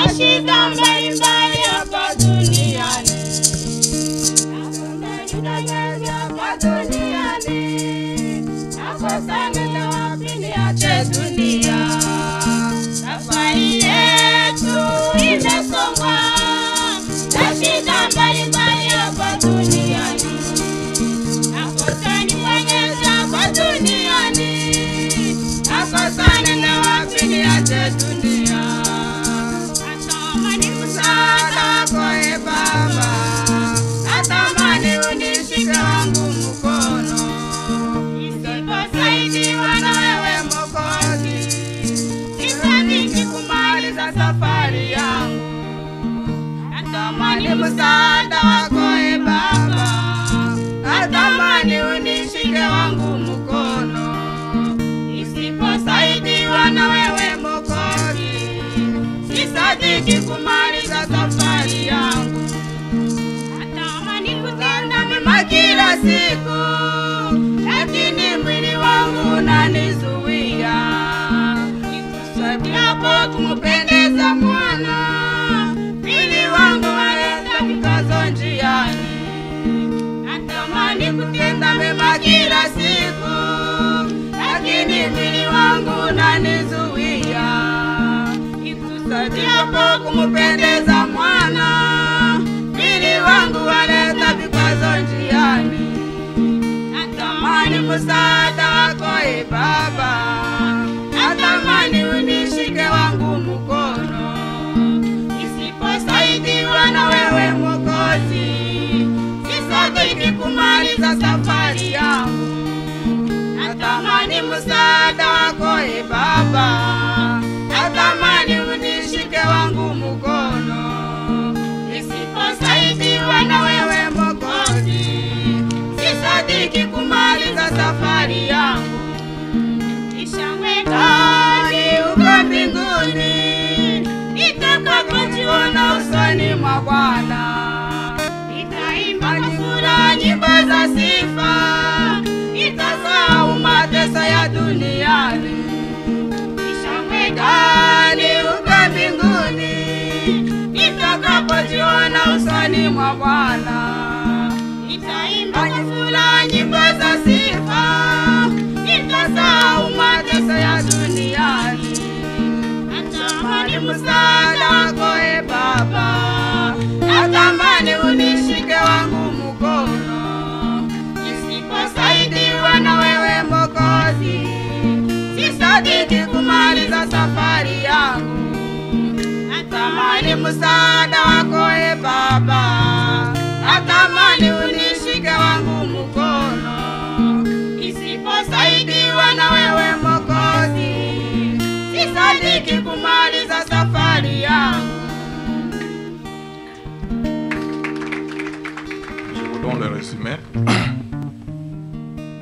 shida mbalimbali hapa duniani. Hapa duniani. Nakosa nenda wapi niache dunia. Safari yetu imesongwa na shida mbalimbali hapa duniani. Nakosa nifanyeje hapa duniani. Nakosa nenda wapi niache dunia. Natamani msaada wako e Baba. Natamani unishike wangu mkono. Nisiposaidiwa na wewe Mwokozi, sitaki kumaliza safari yangu. Natamani msaada wako e Baba. Natamani unishike wangu mkono. Nisiposaidiwa na wewe Mwokozi, sitaki kumaliza safari yangu. Natamani kutenda mema kila siku, lakini mwili wangu unanizuia. Nikusabiapo kumpendeza Bwana, mwili wangu waleta vikwazo njiani. Natamani kutenda mema kila siku, lakini mwili wangu unanizuia. Nikusabiapo kumpendeza Bwana, mwili wangu waleta vikwazo njiani. Natamani msaada wako e Baba. Natamani unishike wangu mkono. Nisiposaidiwa na wewe Mwokozi, sitaki kumaliza safari yangu. Natamani msaada wako e Baba. Natamani unishike wangu mkono. Nisiposaidiwa na wewe Mwokozi, sitaki kumaliza safari yangu. Nishawekani uko mbinguni, nitakapojiona usoni mwa Bwana. Nitaimba kwa furaha nyimbo za sifa, nitasahau mateso ya duniani. Nishawekani uko mbinguni, nitakapojiona usoni mwa Bwana. Nitaimba kwa furaha nyimbo za sifa, nitasahau mateso ya duniani. Natamani msaada wako e Baba. Natamani unishike wangu mkono. Nisiposaidiwa na wewe Mwokozi, sitaki kumaliza safari yangu. Natamani msaada wako e Baba. Natamani unishike wangu mkono. Nisiposaidiwa na wewe Mwokozi, sitaki kumaliza safari yangu. Je vous donne le résumé.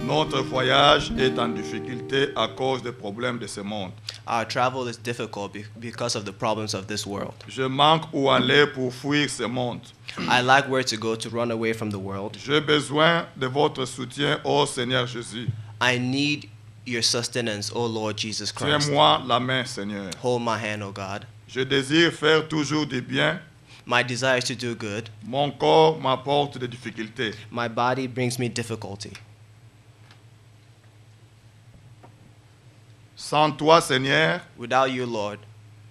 Notre voyage est en difficulté à cause des problèmes de ce monde. Our travel is difficult because of the problems of this world. Je manque où aller pour fuir ce monde. I lack where to go to run away from the world. J'ai besoin de votre soutien, ô Seigneur Jésus. I need your sustenance, O Lord Jesus Christ. Tiens-moi la main, Seigneur. Hold my hand, O God. Je désire faire toujours du bien. My desire is to do good. Mon corps m'apporte des difficultés. My body brings me difficulty. Sans toi, Seigneur, Without you, Lord,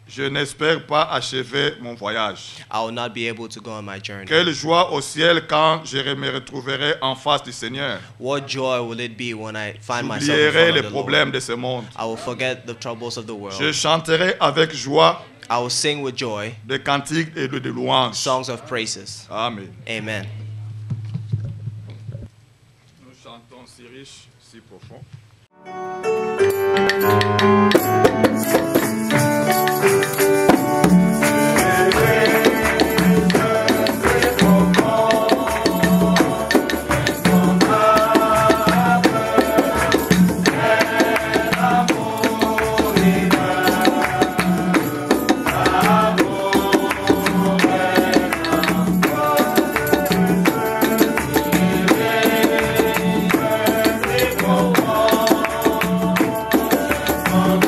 je n'espère pas achever mon voyage. I will not be able to go on my journey. Quelle joie au ciel quand je me retrouverai en face du Seigneur. What joy will it be when I find myself in J'oublierai front les of the Lord? problèmes de ce monde. I will forget the troubles of the world. Je chanterai avec joie I will sing with joy des cantiques et de louanges. songs of praises. Amen. Amen. Nous chantons si riche, si profond. Oh,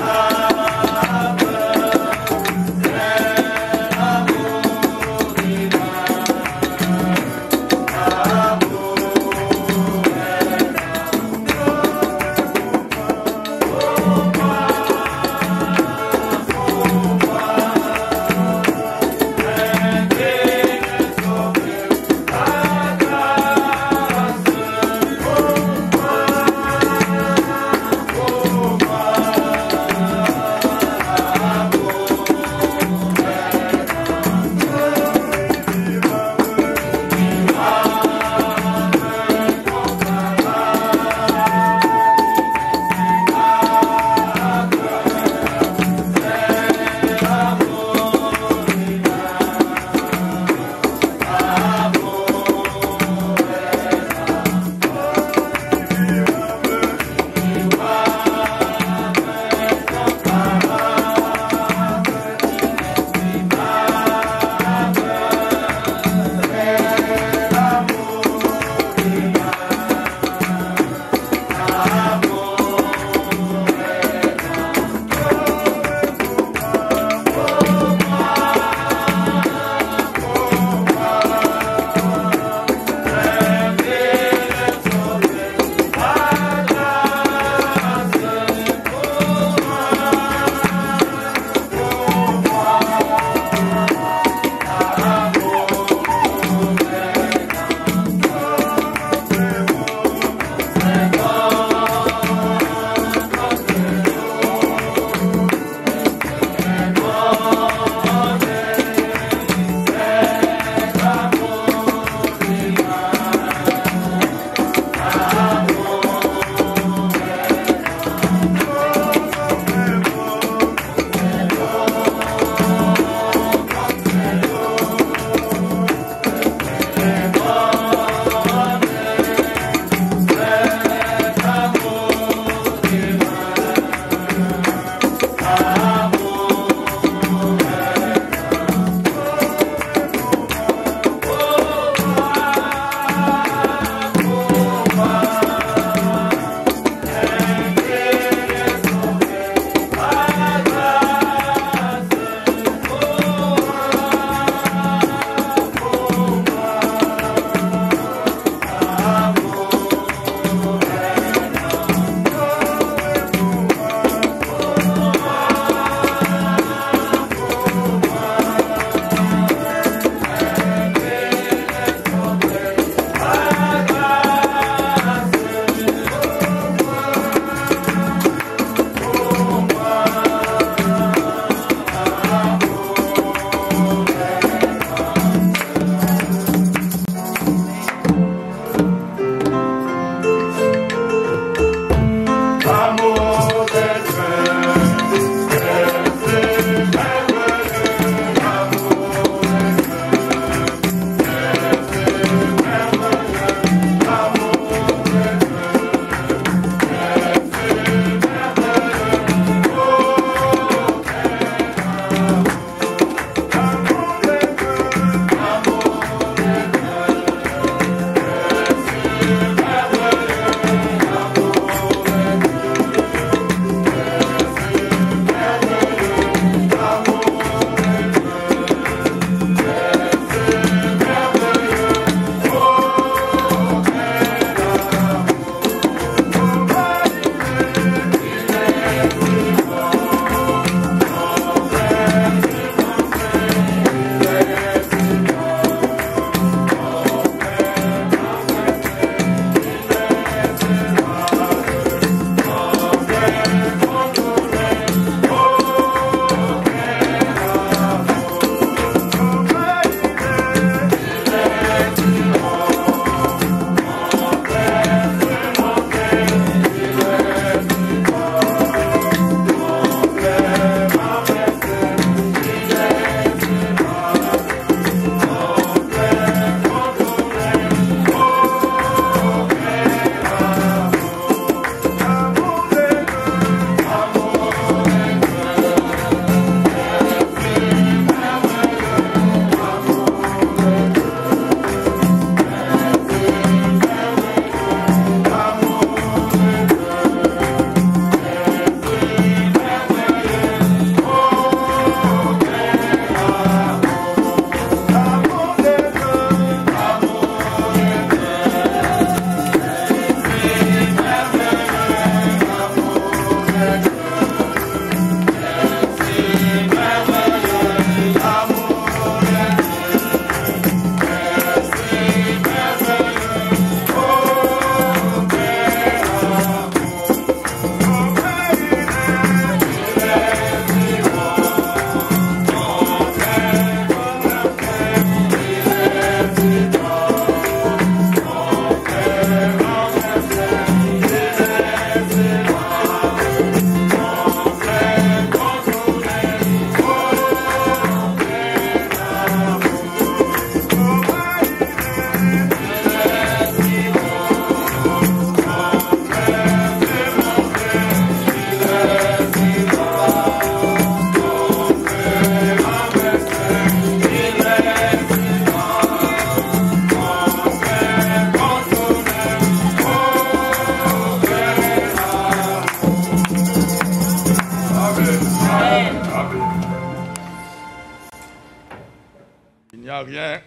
rien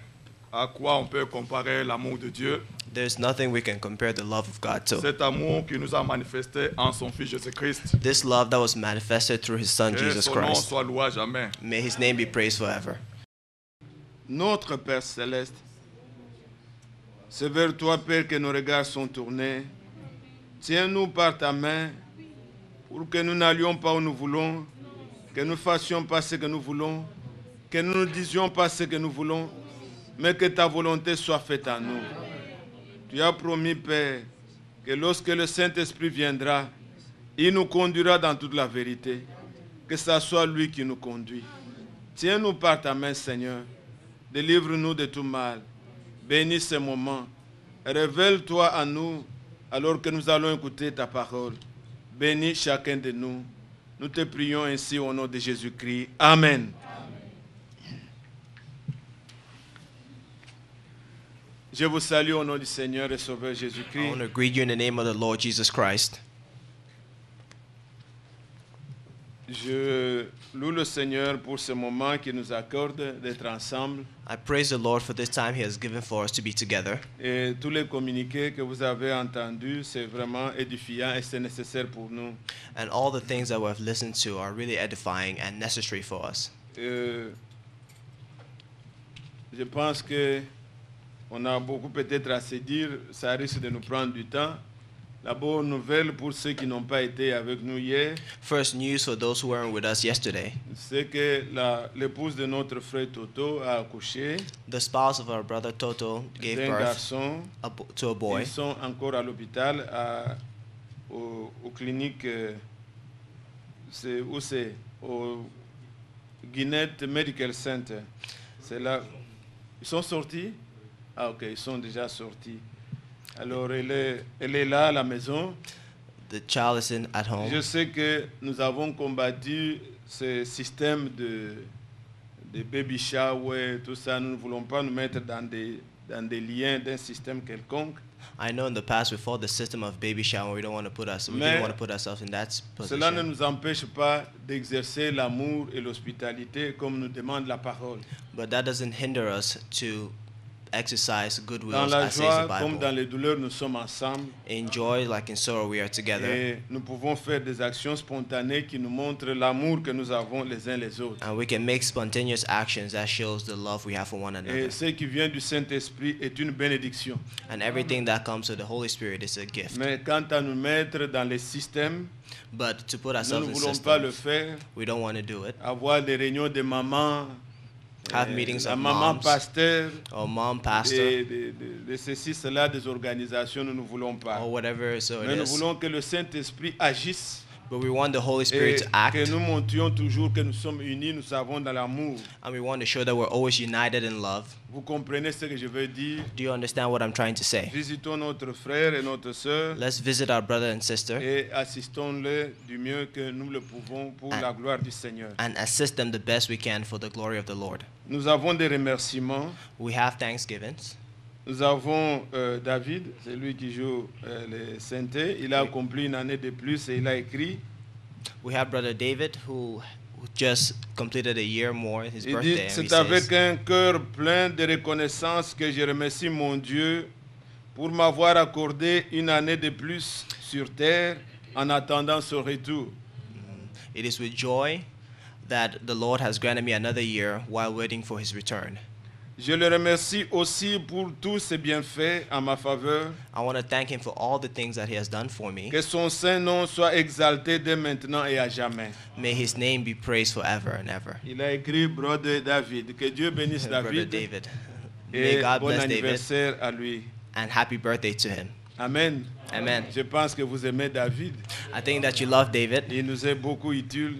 à quoi on peut comparer l'amour de Dieu. There's nothing we can compare the love of God to. Cet amour qui nous a manifesté en son Fils Jésus-Christ. This love that was manifested through his Son, Que Jesus son nom Christ. soit loué à jamais. May his name be praised forever. Notre Père Céleste, c'est vers toi, Père, que nos regards sont tournés. Tiens-nous par ta main pour que nous n'allions pas où nous voulons, que nous ne fassions pas ce que nous voulons, que nous ne disions pas ce que nous voulons, mais que ta volonté soit faite à nous. Tu as promis, Père, que lorsque le Saint-Esprit viendra, il nous conduira dans toute la vérité, que ce soit lui qui nous conduit. Tiens-nous par ta main, Seigneur. Délivre-nous de tout mal. Bénis ce moment. Révèle-toi à nous alors que nous allons écouter ta parole. Bénis chacun de nous. Nous te prions ainsi au nom de Jésus-Christ. Amen. Je vous salue au nom du Seigneur et Sauveur I Jésus-Christ. want to greet you in the name of the Lord Jesus Christ. Je loue le Seigneur pour ce moment qu'il nous accorde d'être ensemble. I praise the Lord for this time He has given for us to be together. Et tous les communiqués que vous avez entendus, c'est vraiment édifiant et c'est nécessaire pour nous. And all the things that we have listened to are really edifying and necessary for us. Je pense que on a beaucoup peut-être à se dire, ça risque de nous prendre du temps. La bonne nouvelle pour ceux qui n'ont pas été avec nous hier, First news for those who weren't with us yesterday. c'est que l'épouse de notre frère Toto a accouché The spouse of our brother Toto gave d'un birth garçon. to a boy. Ils sont encore à l'hôpital, aux cliniques, où c'est au Gwinnett Medical Center. C'est là. Ils sont sortis? Ah ok, ils sont déjà sortis. Alors elle est là à la maison. The child is at home. Je sais que nous avons combattu ce système de baby shower, tout ça. Nous ne voulons pas nous mettre dans des liens d'un système quelconque. I know in the past we fought the system of baby shower. We didn't want to put ourselves in that Cela ne position. nous empêche pas d'exercer l'amour et l'hospitalité comme nous demande la parole. But that doesn't hinder us to exercise goodwill, Dans la as says joie the comme Bible. dans les douleurs, nous sommes ensemble In joy, like in sorrow, we are together. et nous pouvons faire des actions spontanées qui nous montrent l'amour que nous avons les uns les autres. And we can make spontaneous actions that shows the love we have for one Et another. ce qui vient du Saint-Esprit est une bénédiction. And everything that comes to the Holy Spirit is a gift. Mais quant à nous mettre dans les systèmes, But to put nous ne ourselves in voulons pas le systems, faire. we don't want to do it. Avoir des réunions de mamans, Have meetings la of maman moms pasteur, or mom pastor de ceci, cela, des organisations, nous ne voulons pas. or whatever so Mais it nous is. voulons que le Saint-Esprit agisse But we want the Holy Spirit et to act, que nous montrions toujours que nous sommes unis, nous savons dans l'amour. and we want to show that we're always united in love. Vous comprenez ce que je veux dire? Do you understand what I'm trying to say? Visitons notre frère et notre sœur Let's visit our brother and sister et assistons-les du mieux que nous le pouvons pour la gloire du Seigneur. and assist them the best we can for the glory of the Lord. Nous avons des remerciements. We have thanksgivings. Nous avons David, c'est lui qui joue les synthés. Il a accompli une année de plus et il a écrit. We have brother David who just completed a year more, his Il dit, birthday, and he c'est avec says, un cœur plein de reconnaissance que je remercie mon Dieu pour m'avoir accordé une année de plus sur terre en attendant son retour. it is with joy that the Lord has granted me another year while waiting for his return. Je le remercie aussi pour tous ses bienfaits en ma faveur. I want to thank him for all the things that he has done for me. Que son saint nom soit exalté dès maintenant et à jamais. May his name be praised forever and ever. Il a écrit Brother David. Que Dieu bénisse Brother David David. May et God bon bless David anniversaire à lui. and happy birthday to him. Amen. Amen. Je pense que vous aimez David. I think that you love David. Il nous est beaucoup utile.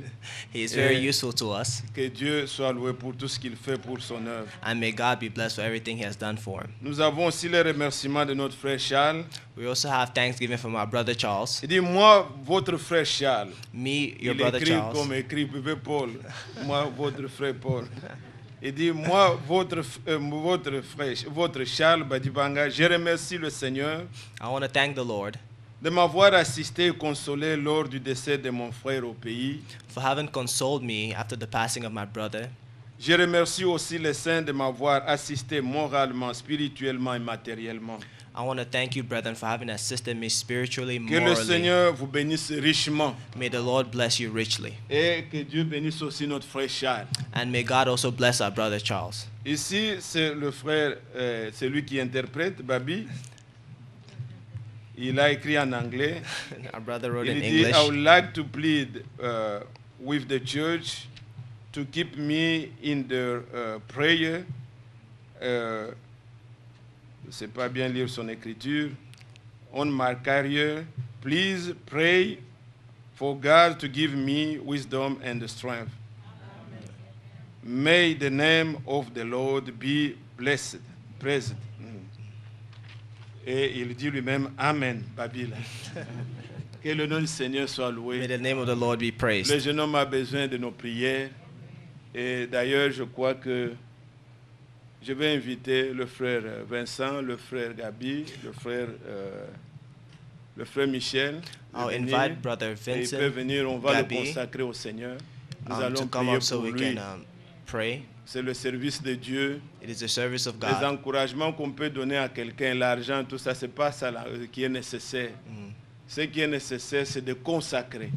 He is very Eh. useful to us. Que Dieu soit loué pour tout ce qu'il fait pour son œuvre. And may God be blessed for everything he has done for him. Nous avons aussi les remerciements de notre frère Charles. We also have thanksgiving from our brother Charles. Il dit, moi, votre frère Charles. Me, your Il brother écrit Charles. comme écrit bébé Paul. Moi, votre frère Paul. Il dit, moi, votre frère, votre Charles Badibanga, je remercie le Seigneur I want to thank the Lord de m'avoir assisté et consolé lors du décès de mon frère au pays. for having consoled me after the passing of my brother. Je remercie aussi les saints de m'avoir assisté moralement, spirituellement et matériellement. I want to thank you, brethren, for having assisted me spiritually, Que le morally. Seigneur vous bénisse richement. May the Lord bless you richly. Et que Dieu bénisse aussi notre frère Charles. And may God also bless our brother Charles. Ici, c'est le frère, c'est lui qui interprète, Babi. Il a écrit en anglais. Our brother wrote Il in dit, I English. would like to plead with the church to keep me in their prayer. Je ne sais pas bien lire son écriture. On my career, please pray for God to give me wisdom and strength. May the name of the Lord be blessed. Praised. Et il dit lui-même Amen, Babil. Que le nom du Seigneur soit May loué. the name of the Lord be Le praised. jeune homme a besoin de nos prières. Et d'ailleurs, je crois que je vais inviter le frère Vincent, le frère Gabi, le frère Michel. de I'll venir. invite Brother Et il peut Vincent venir, on va Gabi, le consacrer au Seigneur. Nous to allons come prier up so pour we lui. can pray. C'est le service de Dieu. It is the service of Les God. encouragements qu'on peut donner à quelqu'un, l'argent, tout ça, c'est pas ça qui est nécessaire. Ce qui est nécessaire, c'est de consacrer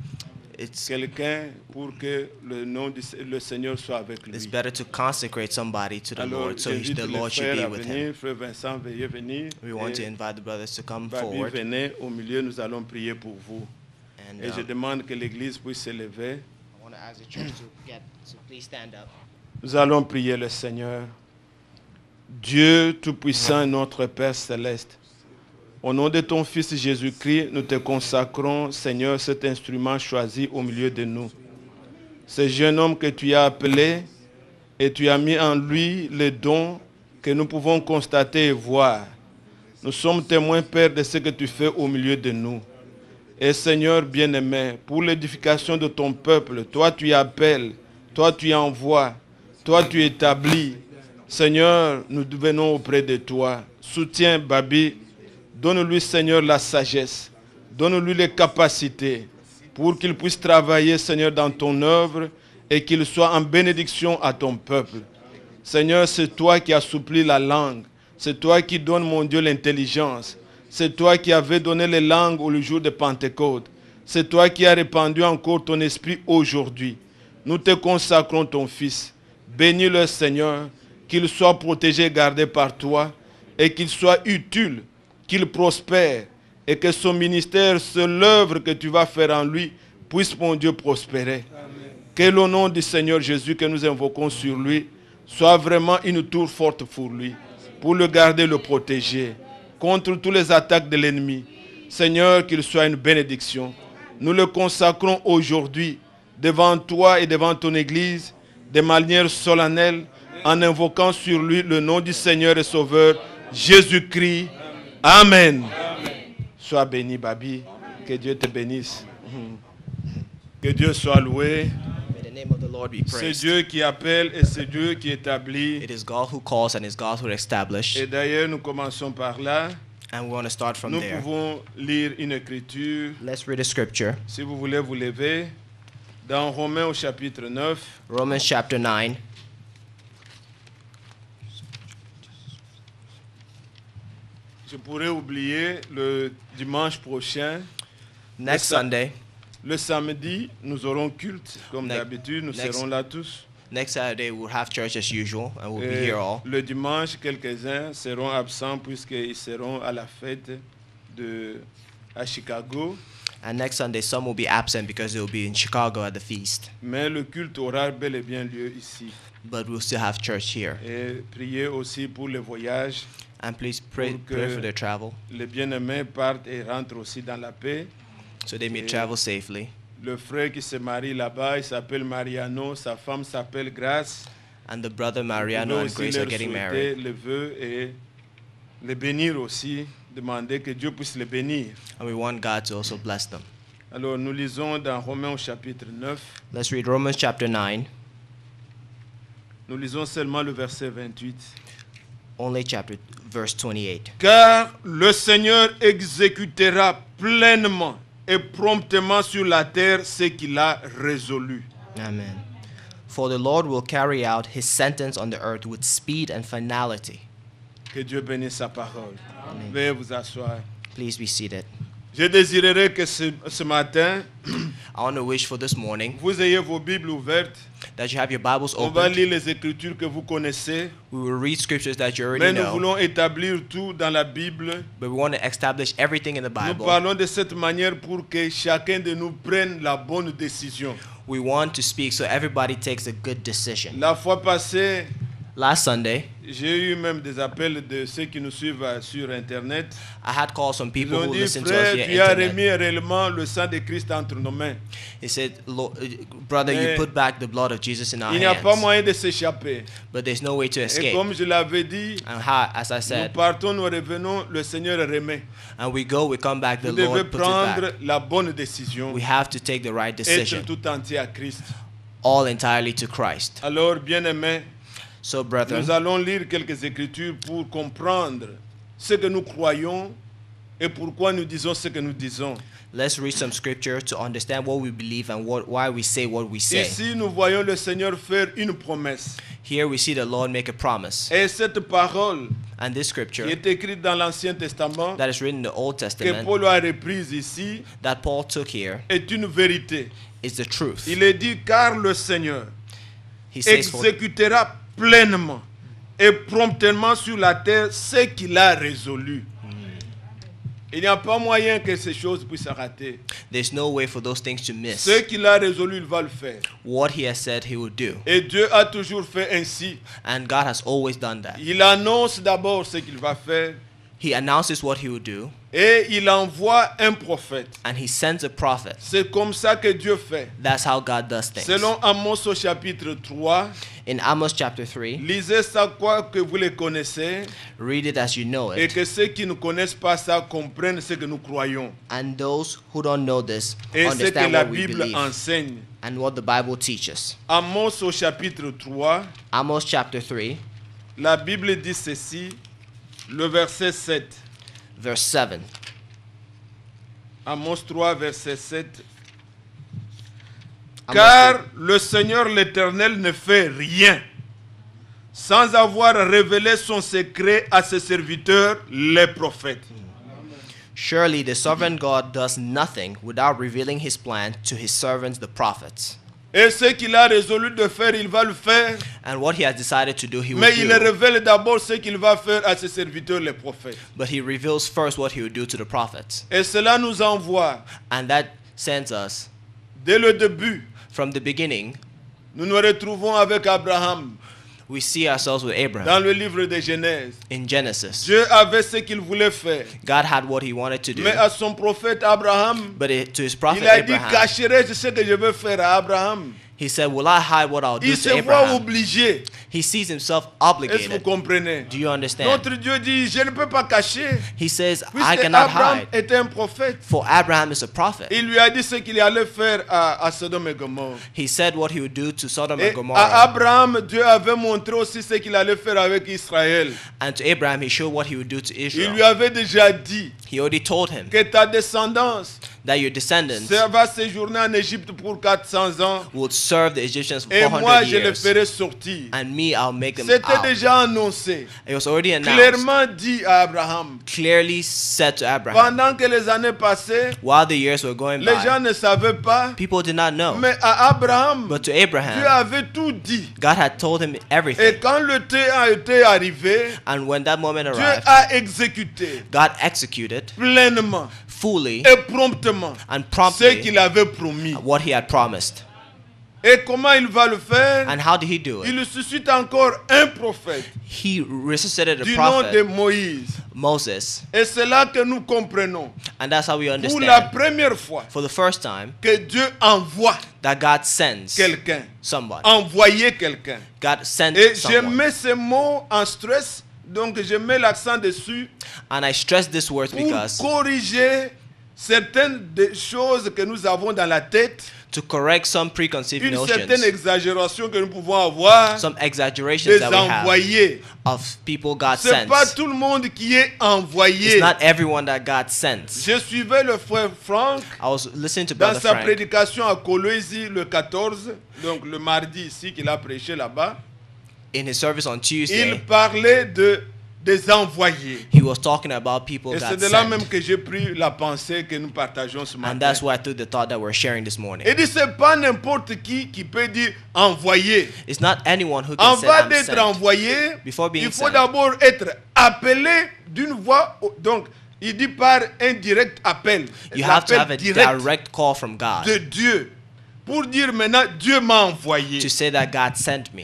It's quelqu'un pour que le nom le Seigneur soit avec lui. It's better to consecrate somebody to the Alors, Lord, so j'invite the les Lord should frères be à with him. venir. Frère Vincent, veuillez venir. We want to Et invite the brothers to come Babi, forward. venez au milieu, nous allons prier pour vous. And Et je demande que l'Église puisse se lever. I want to ask the church to please stand up. Nous allons prier le Seigneur. Dieu Tout-Puissant, notre Père Céleste, au nom de ton Fils Jésus-Christ, nous te consacrons, Seigneur, cet instrument choisi au milieu de nous. Ce jeune homme que tu as appelé et tu as mis en lui les dons que nous pouvons constater et voir. Nous sommes témoins, Père, de ce que tu fais au milieu de nous. Et Seigneur bien-aimé, pour l'édification de ton peuple, toi tu appelles, toi tu envoies, toi tu établis. Seigneur, nous venons auprès de toi. Soutiens Babi, donne-lui, Seigneur, la sagesse, donne-lui les capacités pour qu'il puisse travailler, Seigneur, dans ton œuvre et qu'il soit en bénédiction à ton peuple. Seigneur, c'est toi qui assouplis la langue, c'est toi qui donnes, mon Dieu, l'intelligence. C'est toi qui avais donné les langues au jour de Pentecôte. C'est toi qui as répandu encore ton esprit aujourd'hui. Nous te consacrons ton Fils. Bénis-le, Seigneur, qu'il soit protégé et gardé par toi et qu'il soit utile, qu'il prospère et que son ministère, l'œuvre que tu vas faire en lui, puisse, mon Dieu, prospérer. Amen. Que le nom du Seigneur Jésus que nous invoquons sur lui soit vraiment une tour forte pour lui, pour le garder, le protéger contre toutes les attaques de l'ennemi. Seigneur, qu'il soit une bénédiction. Nous le consacrons aujourd'hui devant toi et devant ton Église de manière solennelle en invoquant sur lui le nom du Seigneur et Sauveur Jésus-Christ. Amen. Amen. Sois béni, Babi. Que Dieu te bénisse. Que Dieu soit loué. May the name of the Lord be C'est praised. Dieu qui appelle et c'est Dieu qui établit. It is God who calls and it's God who establishes. Et d'ailleurs, nous commençons par là. And we want to start from Nous there. pouvons lire une écriture. Let's read a scripture. Si vous voulez vous lever, dans Romains au chapitre 9, Romans chapter 9. je pourrais oublier le dimanche prochain. Next Sunday, Le samedi, nous aurons culte, comme Next- d'habitude, nous next- serons là tous. next Saturday we'll have church as usual and we'll be Et here all. le dimanche, quelques-uns seront absents puisqu'ils seront à la fête à Chicago. And next Sunday some will be absent because they will be in Chicago at the feast. Mais le culte aura bel et bien lieu ici. But we'll still have church here. Et priez aussi pour le voyage. And please pray Pour que- for their travel Les bien-aimés partent et rentrent aussi dans la paix. so they may Yeah. travel safely. Le frère qui se marie là-bas, il s'appelle Mariano, sa femme s'appelle Grace. And the brother Vous Mariano pouvez and aussi Grace leur are getting souhaiter married. le vœu et les bénir aussi, demander que Dieu puisse les bénir. And we want God to also bless them. Alors nous lisons dans Romains au chapitre 9, Let's read Romans chapter 9, nous lisons seulement le verset 28. only verse 28. Car le Seigneur exécutera pleinement et promptement sur la terre ce qu'il a résolu. Amen. For the Lord will carry out his sentence on the earth with speed and finality. Que Dieu bénisse sa parole. Amen. Veuillez vous asseoir. Please be seated. Je désirerais que ce matin, I want to wish for this morning vous ayez vos Bibles ouvertes. that you have your Bibles On va open. lire les Écritures que vous connaissez. We will read scriptures that you Mais already nous know, voulons établir tout dans la Bible. but we want to establish everything in the Nous Bible. parlons de cette manière pour que chacun de nous prenne la bonne décision. We want to speak so everybody takes a good decision. La fois passée, Last Sunday, j'ai eu même des appels de ceux qui nous suivent sur Internet. I had called some Ils people ont who dit, listen to us frère, via tu as internet. remis réellement le sang de Christ entre nos mains. He said, brother, you Mais put back the blood of Jesus in our Il n'y a pas hands. moyen de s'échapper. But there's no way to Et escape. comme je l'avais dit, And how, as I nous said, partons, nous revenons, le Seigneur remet. and we go, we come back, the Vous devez Lord puts it prendre back. la bonne décision. We have to take the right Être decision, tout entier à Christ. all entirely to Christ. Alors, bien-aimés, So, brethren, nous allons lire quelques écritures pour comprendre ce que nous croyons et pourquoi nous disons ce que nous disons. let's read some scripture to understand what we believe and why we say what we say. Ici, nous voyons le Seigneur faire une promesse. Here we see the Lord make a promise. Et cette parole And this qui scripture est écrite dans l'Ancien Testament, that is written in the Old que Testament, Paul a reprise ici, that Paul took here, est une vérité. is the truth. Il est dit, car le Seigneur He says, for, exécutera pleinement et promptement sur la terre ce qu'il a résolu. Il n'y a pas moyen que ces choses puissent rater. there's no way for those things to miss. Ce qu'il a résolu, il va le faire. What he has said he would do. Et Dieu a toujours fait ainsi. And God has always done that. Il annonce d'abord ce qu'il va faire He announces what he would do, et il envoie un prophète. and he sends a prophet. C'est comme ça que Dieu fait. That's how God does things. Selon Amos au chapitre 3, In Amos chapter 3, lisez ça quoi que vous le connaissez read it as you know et it. que ceux qui ne connaissent pas ça comprennent ce que nous croyons And those who don't know this et ce que understand la what we Bible believe enseigne. and what the Bible teaches. Amos au chapitre 3, Amos chapter 3, la Bible dit ceci, le verset 7. verse 7. Amos 3, verset 7. Amos Car le Seigneur l'Éternel ne fait rien sans avoir révélé son secret à ses serviteurs, les prophètes. Surely the sovereign God does nothing without revealing his plan to his servants, the prophets. Et ce qu'il a résolu de faire, il va le faire. And what he has decided to do, he will Mais il do. révèle d'abord ce qu'il va faire à ses serviteurs, les prophètes. But he reveals first what he will do to the prophets. Et cela nous envoie, And that sends us, dès le début, from the beginning, nous nous retrouvons avec Abraham we see ourselves with Abraham dans le livre de Genèse. in Genesis. Dieu avait ce qu'il voulait faire. God had what he wanted to do. Mais à son prophète Abraham, But to his prophet il a dit, Abraham, cacherai-je ce que je veux faire à Abraham. he said, will I hide what I'll do Il to se voit Abraham? obligé. He sees himself Est-ce que vous obligated. comprenez? Do you understand? Notre Dieu dit, je ne peux pas cacher. He says, I Puisque cannot Abraham hide. était un prophète. For Abraham is a prophet. Il lui a dit ce qu'il allait faire à Sodome et Gomorrhe. He said what he would do to Sodom Et and à Gomorrah. Abraham, Dieu avait montré aussi ce qu'il allait faire avec Israël. And to Abraham, he showed what he would do to Il lui Israel. avait déjà dit He already told him que ta descendance that your descendants va séjourner en Égypte pour 400 ans. would serve the Egyptians for Et 400 moi, je les years. ferai sortir. And me, I'll make them C'était out. déjà annoncé, It was already announced, clairement dit à Abraham. clearly said to Abraham. Pendant que les années passaient, While the years were going les gens by, ne savaient pas. people did not know. Mais à Abraham, But to Dieu Abraham, avait tout dit. God had told him Et everything. quand le temps a été arrivé, And when that moment Dieu arrived, a exécuté God executed pleinement fully et promptement and ce promptly qu'il avait promis. what he had promised. Et comment il va le faire? And how did he do it? Il suscite encore un prophète He resuscitated a du nom de prophet, Moïse. Moses. Et c'est là que nous comprenons And that's how we pour la understand, première fois for the first time, que Dieu envoie that God sends quelqu'un. somebody. Envoyer quelqu'un. God sent Et je someone. mets ce mot en stress, donc je mets l'accent dessus And I stress this word pour because corriger certaines des choses que nous avons dans la tête, to correct some preconceived une certaine notions, exagération que nous pouvons avoir some exaggerations des that we have envoyés. of people God C'est pas sends. tout le monde qui est envoyé. It's not everyone that God sends. Je suivais le frère Franck I was listening to dans Brother sa Frank prédication à Coloésie le 14, donc le mardi ici qu'il a prêché là-bas. in his service on Il Tuesday. parlait des envoyés. He was talking about people Et c'est God de là même sent. que j'ai pris la pensée que nous partageons ce And matin. that's why I took the thought that we're sharing this morning. Il dit c'est pas n'importe qui peut dire envoyé. It's not anyone who can say Avant I'm d'être sent. envoyé, Before being il faut sent. d'abord être appelé d'une voix. Donc, il dit par un direct appel. You have to have a L'appel direct call from God de Dieu. Pour dire maintenant, Dieu m'a envoyé. to say that God sent me.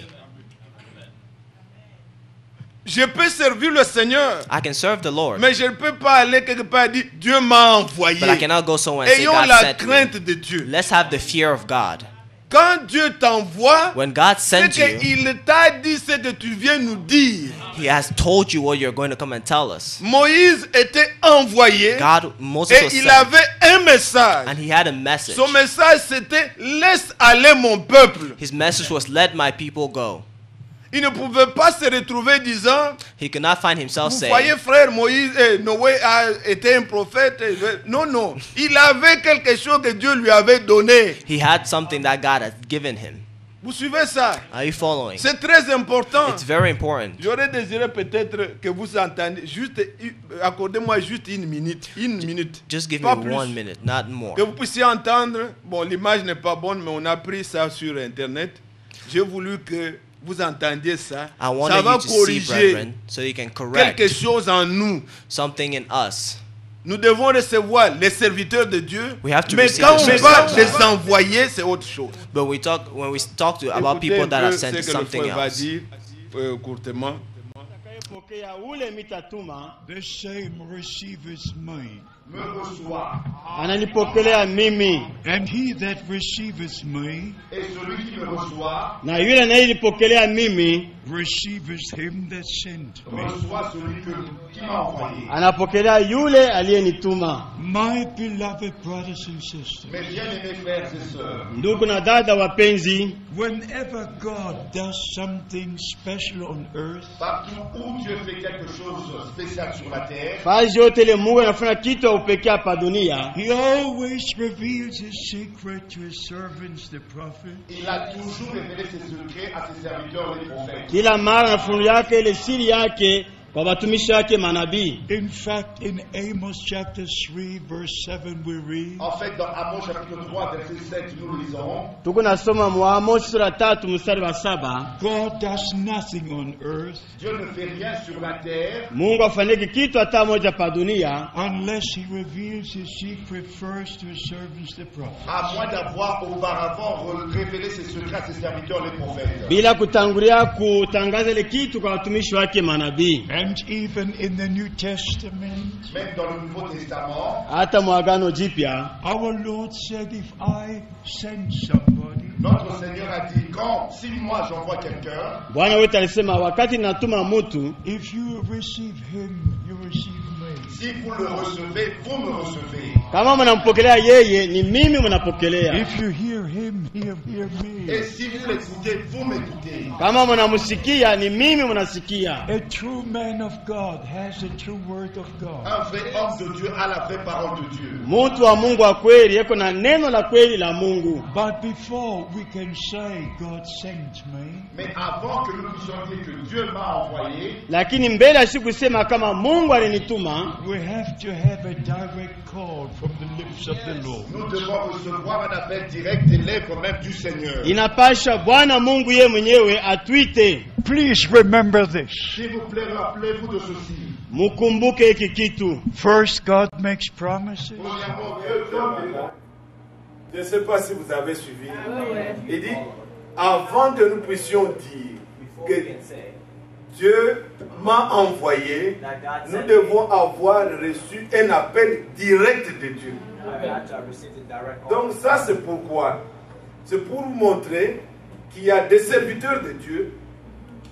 Je peux servir le Seigneur, I can serve the Lord, mais je ne peux pas aller quelque part et dire Dieu m'a envoyé. but I cannot go somewhere and say Ayons God la sent me. crainte de Dieu. Let's have the fear of God. Quand Dieu t'envoie, When God c'est sent you, qu'il t'a dit ce que tu viens nous dire. He has told you what you're going to come and tell us. Moïse était envoyé Moses et was il sent, avait un message. and he had a message. Son message c'était laisse aller mon peuple. His message was, let my people go. Il ne pouvait pas se retrouver disant, He could not find himself vous saying, voyez frère Moïse, Noé a été un prophète. Non, non. Il avait quelque chose que Dieu lui avait donné. he had something that God had given him. Vous suivez ça? Are you following? C'est très important. It's very important. J'aurais désiré peut-être que vous entendiez. Juste, accordez-moi juste une minute. Une minute. Just give Pas me plus. 1 minute, not more. Que vous puissiez entendre. Bon, l'image n'est pas bonne, mais on a pris ça sur Internet. J'ai voulu que vous entendiez ça. I Ça wanted va you to see, corriger brethren, so you can correct quelque chose en nous. something in us. Nous devons recevoir les serviteurs de Dieu. We have to Mais receive quand the on service parle of des God. envoyés, c'est autre chose. But when we talk to about Écoutez people un that peu are ce sent to que le something frère va else. dire courtement. Atakayepokea ule mitatuma The same receiveth me, me reçoit, ananipokelea mimi, and he that receiveth me et celui qui me reçoit, na yule anayenipokelea mimi receiveth him that sent me. reçoit celui qui m'a envoyé, anapokelea yule aliyenituma. My beloved brothers and sisters, Mes bien-aimés frères et sœurs, ndugu na dada wapenzi, whenever God does something special on earth, partout où Dieu fait quelque chose spécial sur la terre, fazi yote ile Mungu anafanya kitu ya upekee hapa dunia, he always reveals his secret to his servants, the prophets. il a toujours révélé ses secrets à ses serviteurs les prophètes. Kila mara anafunulia yake ile siri yake kwa watumishi wake manabii. In fact, in Amos chapter 3, verse 7, we read, En fait, dans Amos chapitre 3 verset 7 nous le lisons. Tuko nasoma mu Amos sura 3 mstari wa 7. God does nothing on earth Dieu ne fait rien sur la terre. Mungu afanyike kitu hata moja pa dunia unless he reveals his secret first to his servants, the prophets. à moins d'avoir auparavant révélé ses secrets à ses serviteurs les prophètes. Bila kutangulia kutangaza ile kitu kwa watumishi wake manabii. And even in the New Testament, Même dans le Nouveau Testament, hata mwagano jipya, our Lord said, if I send somebody, notre Seigneur a dit quand si moi j'envoie quelqu'un, Bwana wetu alisema wakati natuma mtu, if you receive him, you receive me. si vous le recevez, vous me recevez. Kama mnampokelea yeye, ni mimi mnapokelea. If you hear him, hear me. Et si vous l'écoutez, vous m'écoutez. Kama mnamsikia, ni mimi mnasikia. A true man of God has the true word of God. Un vrai homme de Dieu a la vraie parole de Dieu. Mtu wa Mungu wa kweli yeko na neno la kweli la Mungu. But before we can say God sent me, mais avant que nous puissions dire que Dieu m'a envoyé, lakini mbele asikusema kama Mungu alinituma, we have to have a direct call from the lips of the Lord. Nous devons recevoir un appel direct des lèvres même du Seigneur. Inapasha Bwana Mungu yeye mwenyewe atuite. Please remember this. S'il vous plaît, rappelez-vous de ceci. Mukumbuke hiki kitu. First, God makes promises. Je ne sais pas si vous avez suivi. Il dit, avant que nous puissions dire que Dieu m'a envoyé, nous devons avoir reçu un appel direct de Dieu. Donc ça c'est pourquoi. C'est pour vous montrer qu'il y a des serviteurs de Dieu.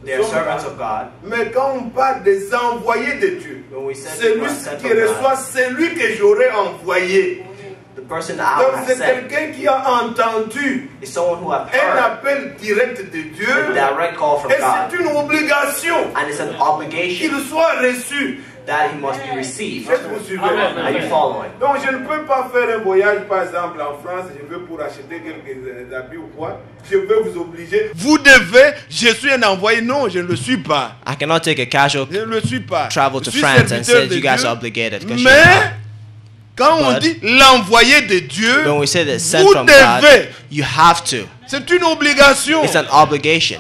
They are servants of God. Mais quand on parle des envoyés de Dieu, celui qui reçoit, c'est lui que j'aurais envoyé. The person that I Donc have c'est sent quelqu'un qui a entendu is someone who have un heard appel direct de Dieu. a direct call from Et God. c'est une obligation And it's an obligation qu'il soit reçu. that he must be received. Est-ce que vous suivez? Are you following? Donc je ne peux pas faire un voyage par exemple en France, je veux pour acheter quelques habits ou quoi. Je vais vous obliger. Vous devez, je suis un envoyé. Non, je ne le suis pas. I cannot take a casual Je ne le suis pas. travel to Je suis France and serviteur say de you guys Dieu. are obligated. because you're Mais not. quand on But dit l'envoyé de Dieu, When we say that sent vous from God, devez. you have to. C'est une obligation. It's an obligation.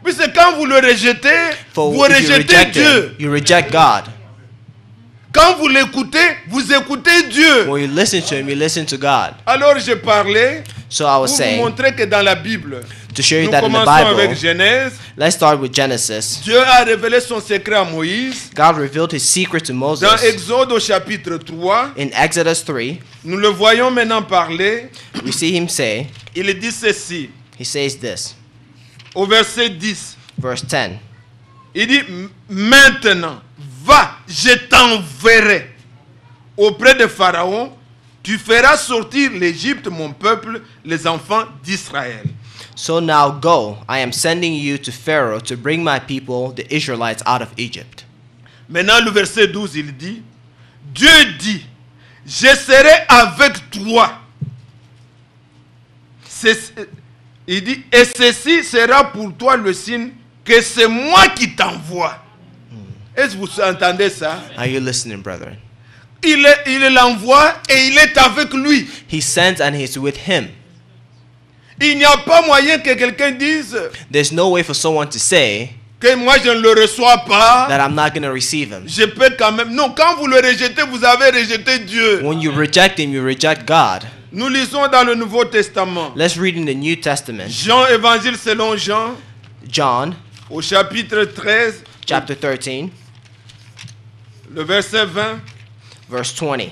Puisque quand vous le rejetez, For vous if you rejetez reject Dieu. him, you reject God. Quand vous l'écoutez, vous écoutez Dieu. When you listen to him, you listen to God. Alors je parlais So I was pour vous saying, montrer que dans la Bible, To show you Nous that in the commençons avec Bible, Genèse. let's start with Genesis. Dieu a révélé son secret à Moïse. God revealed his secret to Dans Moses Exode au chapitre 3, in Exodus 3. nous le voyons maintenant parler. We see him say, Il dit ceci, he says this, au verset 10. verse 10. Il dit, maintenant, va, je t'enverrai auprès de Pharaon. Tu feras sortir l'Égypte, mon peuple, les enfants d'Israël. So now go, I am sending you to Pharaoh to bring my people, the Israelites, out of Egypt. Maintenant, le verset 12, il dit, Dieu dit, je serai avec toi. Il dit, et ceci sera pour toi le signe que c'est moi qui t'envoie. Est-ce que vous entendez ça? Are you listening, brethren? Il l'envoie et il est avec lui. He sends and he's with him. Il n'y a pas moyen que quelqu'un dise There's no way for someone to say que moi je ne le reçois pas. that I'm not going to receive him. Je peux quand même. Non, quand vous le rejetez, vous avez rejeté Dieu. When you reject him, you reject God. Nous lisons dans le Nouveau Testament. Let's read in the New Testament. Jean, évangile selon Jean, John, au chapitre 13, chapter 13, le verset 20. verse 20.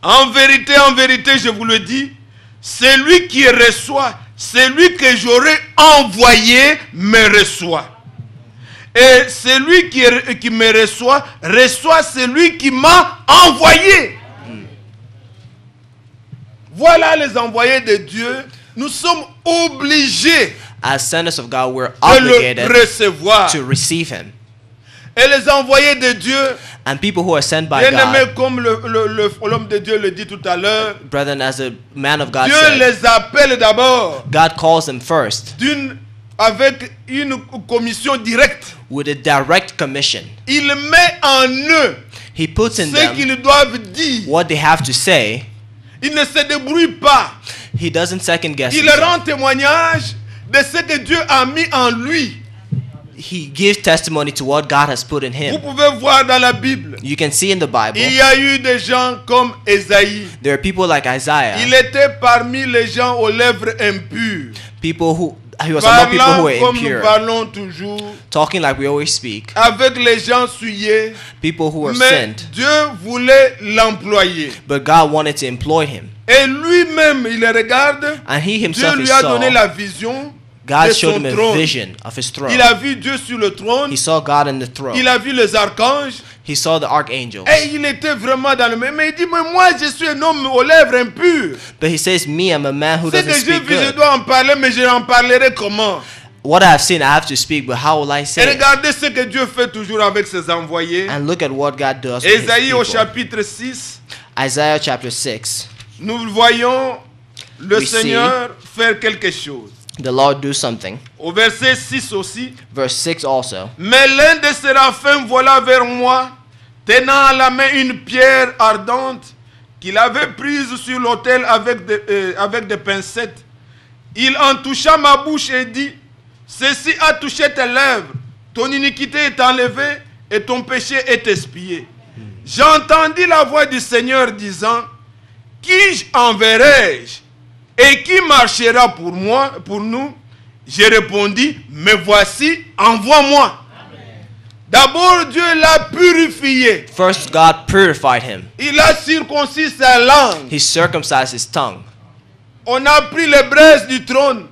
En vérité, je vous le dis, celui qui reçoit, celui que j'aurai envoyé me reçoit. Et celui qui me reçoit, reçoit celui qui m'a envoyé. Voilà les envoyés de Dieu. Nous sommes obligés As senders of God, we're de le obligated recevoir. to receive him. Et les envoyés de Dieu, And people who are sent by bien-aimés, God, comme l'homme de Dieu le dit tout à l'heure, brethren, as a man of God Dieu said, les appelle d'abord God calls them first avec une commission directe. with a direct commission. Il met en eux He puts in ce them qu'ils doivent dire. what they have to say. Il ne se débrouille pas. He doesn't second guess Il himself. rend témoignage de ce que Dieu a mis en lui. He gives testimony to what God has put in Vous him. pouvez voir dans la Bible, You can see in the Bible, il y a eu des gens comme Ésaïe. there are people like Isaiah, Il était parmi les gens aux lèvres impures. people who he was among people who Parlant were comme nous impure, parlons toujours, talking like we always speak, avec les gens souillés. people who were Mais sent, Dieu voulait l'employer. but God wanted to employ him. Et lui-même, il le regarde. And he Dieu himself lui he a saw, donné la vision God de showed son him a trône. vision of his throne. Il a vu Dieu sur le trône. He saw God in the throne. Il a vu les archanges. He saw the archangels. Et il était vraiment dans le même. Mais il dit, mais moi je suis un homme aux lèvres impures. But he says, me, I'm a man who Ce doesn't que j'ai speak vu, je good. dois en parler, mais je en parlerai comment? What I have seen, I have to speak, but how will I Et say it? regardez ce que Dieu fait toujours avec ses envoyés. And look at what God does with his Ésaïe au people. chapitre 6, Isaiah chapter 6. nous voyons le We Seigneur faire quelque chose. The Lord do something. Au verset 6 aussi. Verse 6 also. Mais l'un des séraphins vola vers moi, tenant à la main une pierre ardente qu'il avait prise sur l'autel avec des pincettes. Il en toucha ma bouche et dit, ceci a touché tes lèvres, ton iniquité est enlevée et ton péché est expié. J'entendis la voix du Seigneur disant, qui enverrai-je et qui marchera pour moi, pour nous? J'ai répondu, me voici, envoie-moi. D'abord, Dieu l'a purifié. First, God purified him. Il a circoncis sa langue. He circumcised his tongue. On a pris les braises du trône.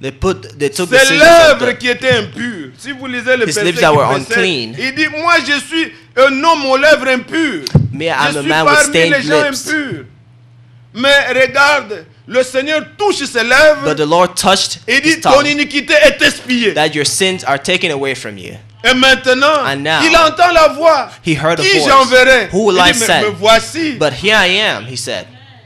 They took the C'est scissors of lèvres the, qui étaient impures. Si vous lisez le His verset lips that qui were précède, unclean. il dit, moi je suis un homme aux lèvres impures. Me, I'm Je a suis man with parmi les stained gens lips. impurs. Mais regarde, le Seigneur touche ses lèvres. But the Lord touched Et his dit, ton tongue, iniquité est expiée. that your sins are taken away from you. Et maintenant, And now, il entend la voix. He heard a Qui voice. j'enverrai? Who will Il I dit, me send? voici. But here I am, he said.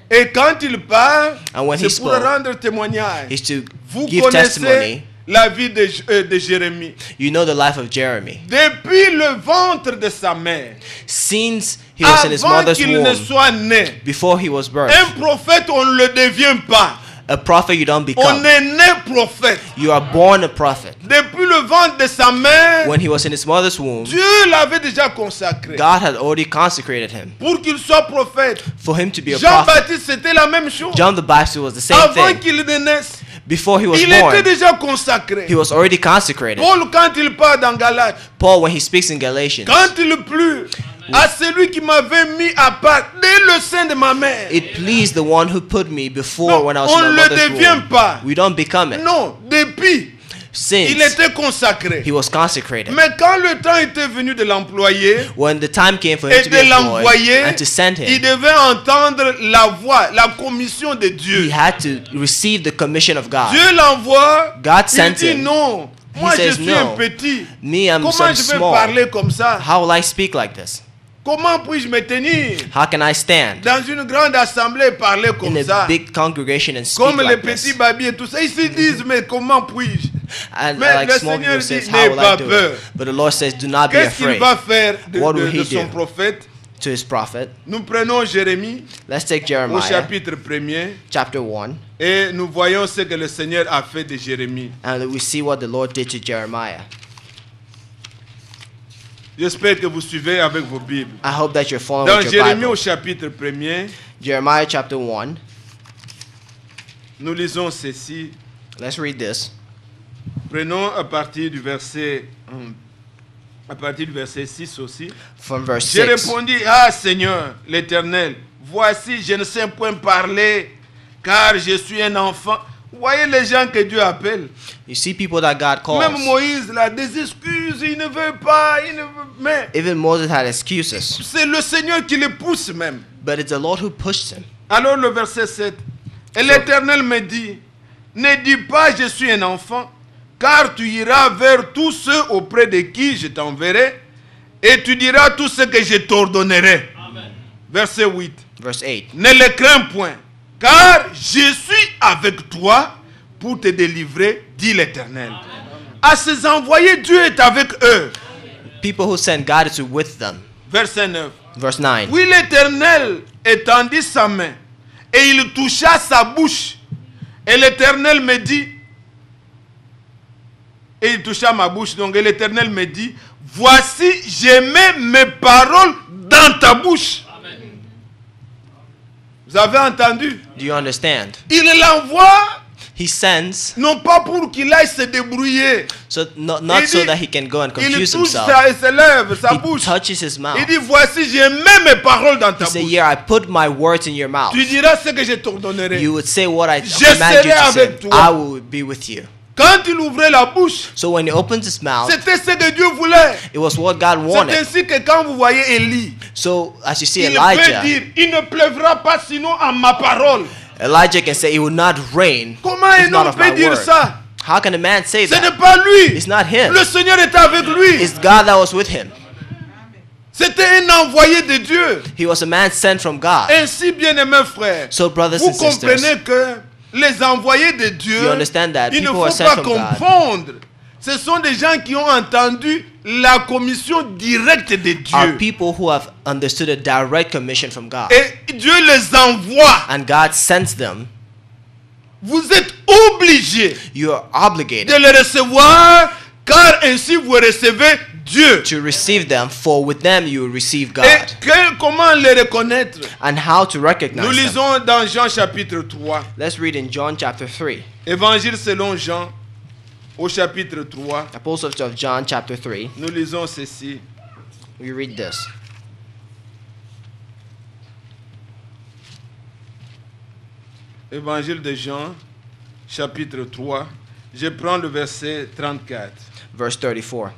Et quand il parle, And when he c'est pour spoke, rendre témoignage. Is to Vous give connaissez testimony. la vie de Jérémie. You know the life of Jeremy. Depuis le ventre de sa mère, Since he was in his avant mother's qu'il ne womb, soit né, before he was birthed, un prophète, on ne le devient pas. a prophet you don't On become. est né prophète. You are born a prophet. Depuis le ventre de sa mère, When he was in his mother's womb, Dieu l'avait déjà consacré God had already consecrated him pour qu'il soit prophète. for him to be a prophet. Jean-Baptiste, c'était la même chose. John the Baptist was the same Avant thing. qu'il ne naisse, Before he was Il était born, déjà consacré. he was already consecrated. Paul, quand il parle dans Galates, Paul, when he speaks in Galatians, quand il plut à celui qui m'avait mis à part dès le sein de ma mère. it pleased the one who put me before Non, when I was on in ne my le mother's devient womb. pas. We don't become it. Non, depuis, il Since était consacré. he was consecrated. Mais quand le temps était venu de l'employer When the time came for him et to de be employed l'envoyer, and to send il him, devait entendre la voix, la commission de he Dieu. had to receive the commission of God. Dieu l'envoie, God il sent dit him. non, He moi je says suis no. un petit. Me, I'm Comment je vais small. parler comme ça? How will I speak like this? Comment puis-je me tenir How can I stand dans une grande assemblée et parler in comme a ça? big congregation and speak Comme les like petits this? babies et tout ça, ils se disent mais comment puis-je? And Mais like le small Seigneur people says, dit, how n'aie will pas I do peur. it? But the Lord says, do not be Qu'est-ce qu'il afraid. va faire What will he de son do? prophète? To his prophet. Nous prenons Jérémie Let's take au Jeremiah chapitre 1er chapter 1 et nous voyons ce que le Seigneur a fait de Jérémie. and we see what the Lord did to Jeremiah. J'espère que vous suivez avec vos Bibles. I hope that you're following Dans with your Jérémie Bible. au chapitre 1er, Jeremiah chapter 1. nous lisons ceci. Let's read this. Prenons à partir du verset 6 aussi. From verse J'ai 6. répondu, ah Seigneur l'Éternel, voici, je ne sais point parler, car je suis un enfant. Vous voyez les gens que Dieu appelle. You see people that God Même calls. Moïse, là, des excuses, il ne veut pas, il ne veut... Mais Even Moses had excuses, c'est le Seigneur qui le pousse même. but it's the Lord who pushed him. Alors le verset 7. Et l'Éternel me dit, ne dis pas je suis un enfant, car tu iras vers tous ceux auprès de qui je t'enverrai, et tu diras tout ce que je t'ordonnerai. Verset 8. Verse 8. Ne le crains point, car je suis avec toi pour te délivrer, dit l'Éternel. À ses envoyés, Dieu est avec eux. People who send God is with them. Verset 9. Verse 9. Oui, l'Éternel étendit sa main et il toucha sa bouche. Et l'Éternel me dit, et il toucha ma bouche, donc et l'Éternel me dit, voici, j'ai mis mes paroles dans ta bouche. Vous avez entendu? Do you understand? Il l'envoie, He sends, non pas pour qu'il aille se débrouiller. so not Il so dit- that he can go and Il confuse touche himself. ses lèvres, sa He bouche. touches his mouth. Il dit, voici, j'ai mis mes paroles dans He ta said, bouche. yeah, I put my words in your mouth. Tu diras ce que je t'ordonnerai. You would say what I Je command you serai to say. avec toi. I will be with you. Quand il ouvrait la bouche, So when he opens his mouth, c'était ce que Dieu voulait. it was what God C'est wanted. ainsi que quand vous voyez Élie, So as you see il peut Elijah, dire, il ne pleuvra pas sinon à ma parole. Elijah can say it will not rain Comment if un not homme of my peut dire word. ça? How can a man say Ce n'est that? pas lui. It's not him. Le Seigneur était avec lui. It's God that was with him. C'était un envoyé de Dieu. He was a man sent from God. Ainsi, bien-aimés frères, So brothers vous and sisters, comprenez que les envoyés de Dieu, you understand that il ne people faut are sent pas from God. confondre. Ce sont des gens qui ont entendu la commission directe de Are Dieu. people who have understood a direct commission from God. Et Dieu les envoie. And God sends them. Vous êtes obligés You are obligated de les recevoir, car ainsi vous recevez Dieu. to receive them, for with them you will receive God. Et comment les reconnaître? And how to Nous recognize them. lisons dans Jean chapitre 3. Let's read in John chapter 3. Évangile selon Jean, au chapitre 3. Apostles of John chapter 3. Nous lisons ceci. We read this. Évangile de Jean, chapitre 3. Je prends le verset 34. Verse 34.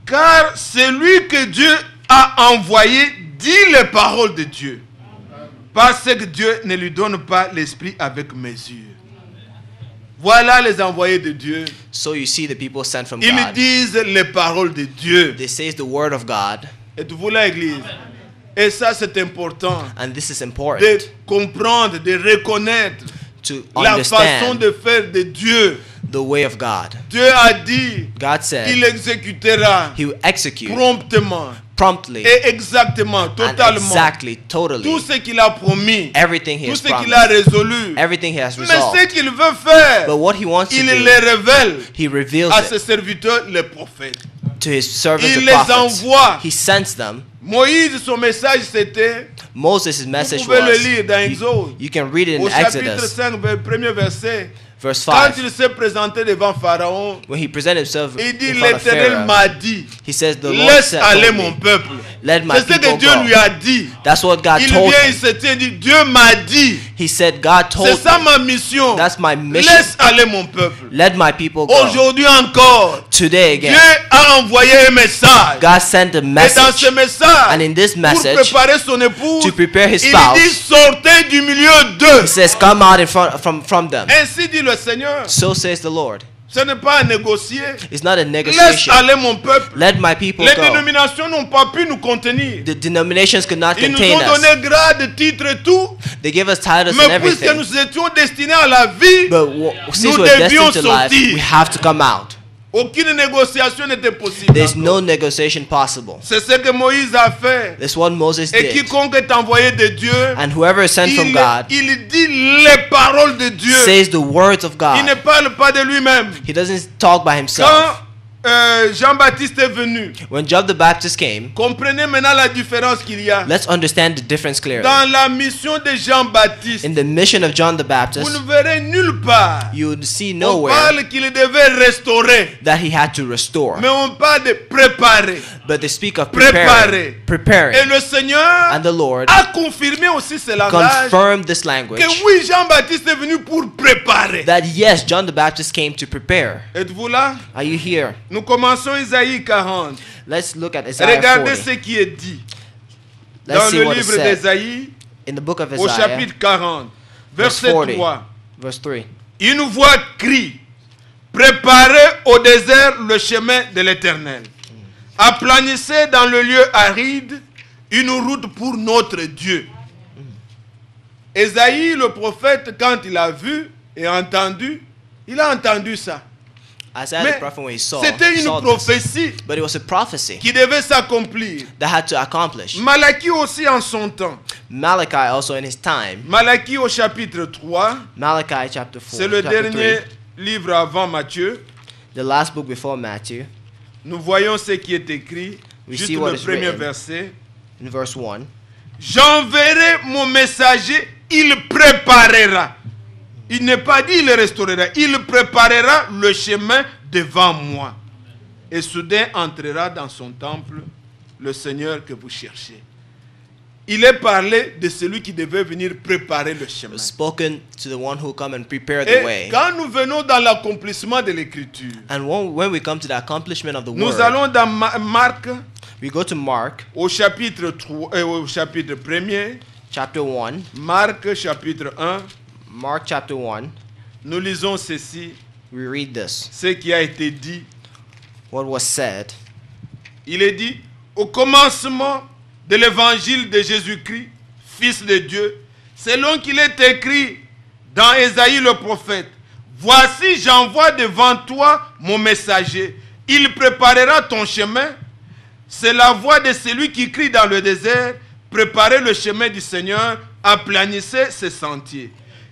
Car celui que Dieu a envoyé dit les paroles de Dieu. Parce que Dieu ne lui donne pas l'esprit avec mesure. Voilà les envoyés de Dieu. So you see the people sent from Ils God. disent les paroles de Dieu. They say the word of God. Êtes-vous là, Église? Et ça, c'est important And this is de important comprendre, de reconnaître to la façon understand de faire de Dieu. the way of God. Dieu a dit God qu'il said exécutera he will execute promptement promptly et exactement, and totalement, exactly, tout totally ce qu'il a promis, everything he tout has ce qu'il a promised, résolu. everything he has Mais ce resolved. qu'il veut faire, But what he wants to il do, le révèle he reveals à ses it serviteurs, les prophètes. to his servants, Il the les prophets. envoie. He sends them. Moïse, son message, c'était Moses' Vous message pouvez le was, lire dans Exode. you can read it Au in chapitre Exodus, 5, premier verset. verse Quand 5. il s'est présenté devant Pharaon, When he presented himself il dit in front of l'Éternel Pharaoh, m'a dit, he says, the Lord laisse said, aller told mon me, peuple. let my C'est ce que people Dieu go. lui a dit. That's what God Il told vient, il him. se tient, il dit, Dieu m'a dit. He said, God C'est told ça me, ma mission. that's my mission. Laisse aller mon peuple. Let my people go. Aujourd'hui encore, Today Dieu again, a envoyé un message. God sent a Et dans message, ce message, and in this pour message, préparer son épouse, to prepare his il spouse, dit sortez du milieu d'eux. he says, come out in front from them. Ainsi dit le Seigneur. So says the Lord. Ce n'est pas à négocier. It's not a Laisse negotiation. aller mon peuple. Let my people Les go. dénominations n'ont pas pu nous contenir. The denominations could not Ils nous contain ont us. donné grade, titre et tout. They give us titles and Mais puisque everything. nous étions destinés à la vie, But since nous we're devions destined to life, sortir. we have to come out. Aucune négociation n'était possible. There's encore. no negotiation possible. C'est ce que Moïse a fait. That's what Moses Et did. quiconque est envoyé de Dieu, And whoever is sent from God il dit les paroles de Dieu. says the words of Il ne God. parle pas de lui-même. He doesn't talk by himself. Quand Jean-Baptiste est venu, When John the Baptist came, comprenez maintenant la différence qu'il y a. let's understand the difference clearly. Dans la mission de Jean-Baptiste, In the mission of John the vous Baptist, ne verrez nulle part. you would see On nowhere parle qu'il devait restaurer, that he had to restore. mais on parle de préparer. But they speak of Préparer. preparing. Et le Seigneur And the Lord a confirmé aussi ce langage confirmed this language, que oui, Jean-Baptiste est venu pour préparer. that yes, John the Baptist came to prepare. Êtes-vous là? Are you here? Nous commençons Isaïe 40. Let's look at Isaiah Regardez 40. ce qui est dit Let's dans see le what it livre said d'Isaïe in the book of au Isaiah, chapitre 40, verse verset 40. 3. verse 3. Une voix crie, préparez au désert le chemin de l'Éternel. Aplanissez dans le lieu aride une route pour notre Dieu. Ésaïe, le prophète, quand il a vu et entendu, il a entendu ça. Isaiah Mais the prophet, when he saw c'était une this, prophétie but it was a prophecy qui devait s'accomplir. that had to accomplish. Malachie aussi en son temps. Malachi also in his time. Malachie au chapitre 3, Malachi chapter 4, c'est le chapter dernier 3, livre avant Matthieu. the last book before Matthew, Nous voyons ce qui est écrit, We juste see what le is premier written. verset. in verse 1. J'enverrai mon messager, il préparera. Il n'est pas dit il restaurera, il préparera le chemin devant moi. Et soudain entrera dans son temple le Seigneur que vous cherchez. Il est parlé de celui qui devait venir préparer le chemin. Spoken to the one who come and prepare the Et way. quand nous venons dans l'accomplissement de l'écriture, And when we come to the accomplishment of the nous word, allons dans Marc we go to Mark au chapitre 3, au chapitre 1er, chapter 1. Marc chapitre 1, Mark chapter 1, nous lisons ceci, we read this. ce qui a été dit. What was said. Il est dit, au commencement de l'évangile de Jésus-Christ, Fils de Dieu, selon qu'il est écrit dans Ésaïe le prophète, voici j'envoie devant toi mon messager, il préparera ton chemin. C'est la voix de celui qui crie dans le désert, préparez le chemin du Seigneur, aplanissez ses sentiers.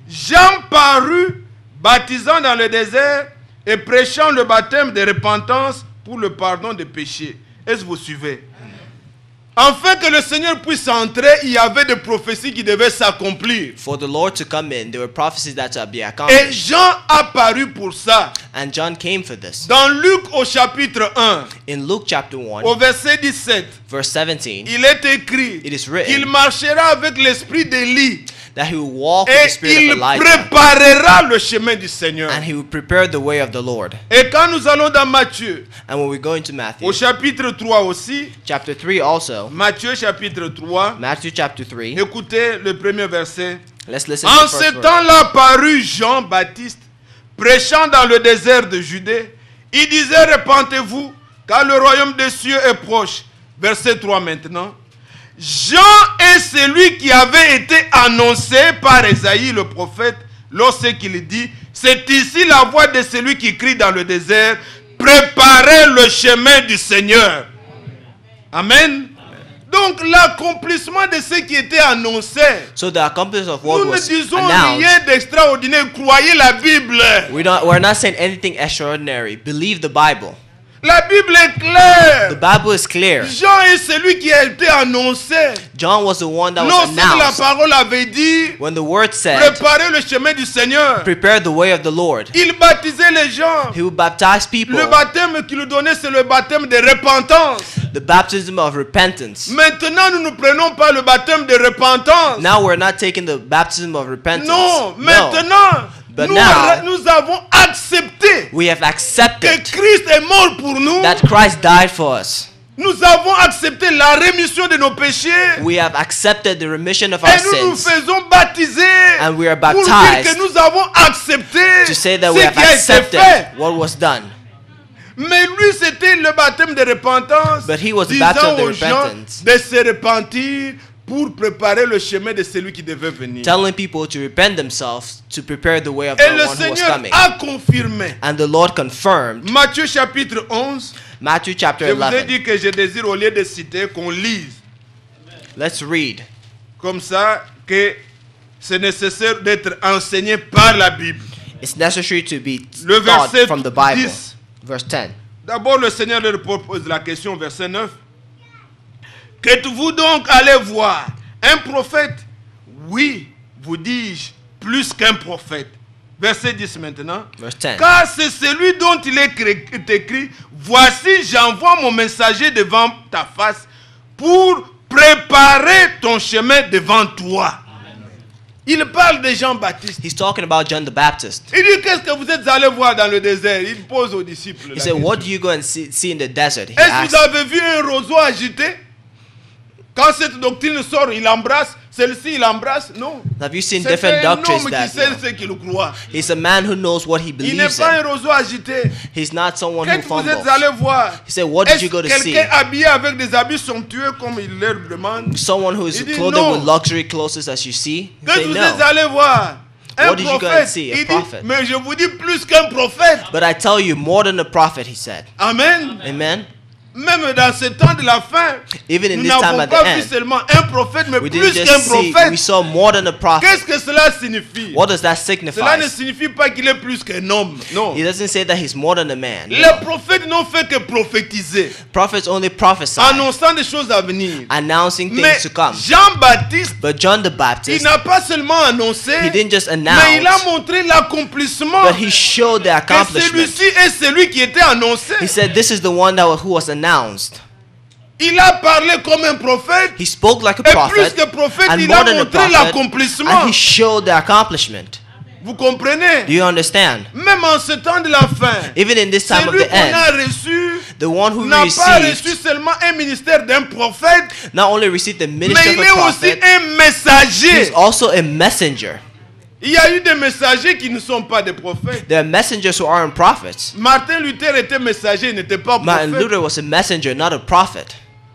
Jean parut, baptisant dans le désert et prêchant le baptême de repentance pour le pardon des péchés. Est-ce que vous suivez? Afin que le Seigneur puisse entrer, il y avait des prophéties qui devaient s'accomplir. For the Lord to come in, there were prophecies that to be Et accomplished. Jean a paru pour ça. And John came for this. Dans Luc au chapitre 1, In Luke chapter 1, au verset 17, verse 17, il est écrit it is written qu'il marchera avec l'esprit d'Élie that he will walk with et the spirit il of Elijah, préparera le chemin du Seigneur. and he will prepare the way of the Lord. Et quand nous allons dans Matthieu, And when we go into Matthew au chapitre 3 aussi, chapter 3 also, Matthieu chapitre 3, Matthew chapter 3, écoutez le premier verset. let's listen to En the ce first verse. temps-là parut Jean-Baptiste, prêchant dans le désert de Judée. Il disait, repentez-vous, car le royaume des cieux est proche. Verset 3 maintenant. Jean est celui qui avait été annoncé par Ésaïe le prophète lorsqu'il dit, c'est ici la voix de celui qui crie dans le désert, préparez le chemin du Seigneur. Amen. Donc l'accomplissement de ce qui était annoncé. So the accomplishment of what Nous ne was disons announced, rien d'extraordinaire. Croyez la Bible. we're not saying anything extraordinary. Believe the Bible. La Bible est The claire. Bible is clear. Jean est celui qui a été annoncé. John was the one that was Lorsque la announced. parole avait dit, When the word said, préparez le chemin du Seigneur. prepare the way of the Lord, Il baptisait les gens. he would baptize people. Le baptême qu'il nous donnait, c'est le baptême de repentance. The baptism of repentance. Maintenant, nous ne prenons pas le baptême de repentance. Now we're not taking the baptism of repentance. Non, No. maintenant, But nous, now- nous avons accepté We have que accepted Christ est mort pour nous. that Christ died for us. Nous avons accepté la rémission de nos péchés. We have accepted the remission of our Et nous nous sins. faisons baptiser And we are pour dire baptized que nous avons accepté to say that ce we have qui a été accepted fait. what was done. Mais lui, c'était le baptême de repentance, But he was the disant baptism of aux gens repentance. de se repentir pour préparer le chemin de celui qui devait venir. Telling people to repent themselves to prepare the way of Et the le one who was Seigneur coming. a confirmé. And the Lord confirmed, Matthieu chapitre 11, Matthew chapter je vous ai 11. dit que je désire, au lieu de citer, qu'on lise. Let's read. Comme ça, que c'est nécessaire d'être enseigné par la Bible. It's necessary to be Le taught verset from the Bible. 10. Verse 10. D'abord, le Seigneur leur pose la question, verset 9. Qu'êtes-vous donc allé voir un prophète? Oui, vous dis-je, plus qu'un prophète. Verset 10 maintenant. Verse 10. Car c'est celui dont il est écrit, voici, j'envoie mon messager devant ta face pour préparer ton chemin devant toi. Il parle de Jean-Baptiste. He's talking about John the Baptist. Il dit, qu'est-ce que vous êtes allés voir dans le désert? Il pose aux disciples. He la said, question. what do you go and see in the desert? He Est-ce que vous asked. avez vu un roseau agité? Quand cette doctrine sort, il embrasse. Celle-ci, il embrasse. Non. Have you seen C'est different un doctrines homme qui that sait you know, ce qu'il croit. he's a man who knows what he Il n'est believes pas in. un roseau agité. He's not someone who Qu'est-ce que vous êtes fumbles. allés voir? He said, what did Est-ce you go to see? quelqu'un habillé avec des habits somptueux comme il leur demande? Someone who is Il dit clothed non. with luxury clothes as you see? He Qu'est-ce que said vous no. êtes allés voir? Un What did you go and prophète. see? A Il dit, prophet. mais je vous dis plus qu'un prophète. But I tell you, more than a prophet, he said. Amen. Amen. Même dans ce temps de la fin, Even in nous this time n'avons at pas the vu end, seulement un prophète, mais we plus didn't qu'un just see, prophète. we saw more than a prophet. Qu'est-ce que cela signifie? What does that Cela ne signify? signifie pas qu'il est plus qu'un homme. Non. He doesn't say that he's more than a man. Les prophètes n'ont fait que prophétiser, Prophets only prophesy, annonçant des choses à venir. announcing Mais things to come. Jean-Baptiste, But John the il Baptist, n'a pas seulement annoncé, he didn't just mais il a announce, montré l'accomplissement. but he showed the Que accomplishment. celui-ci est celui qui était annoncé. He said, this is the one who was announced. Il a parlé comme un prophète. He spoke like a Et plus prophet, que prophète, and il more a than a montré prophet, l'accomplissement. and he showed the accomplishment. Vous comprenez? Do you understand? Même en ce temps de la fin, Even in this time of celui the qu'on a end, reçu the one who n'a pas reçu received seulement un ministère d'un prophète, not only received the mais ministry il of est a aussi prophet, un messager. he's also a messenger. Il y a eu des messagers qui ne sont pas des prophètes. There are messengers who aren't prophets. Martin Luther était messager, il n'était pas Martin prophète. Luther was a messenger, not a prophet.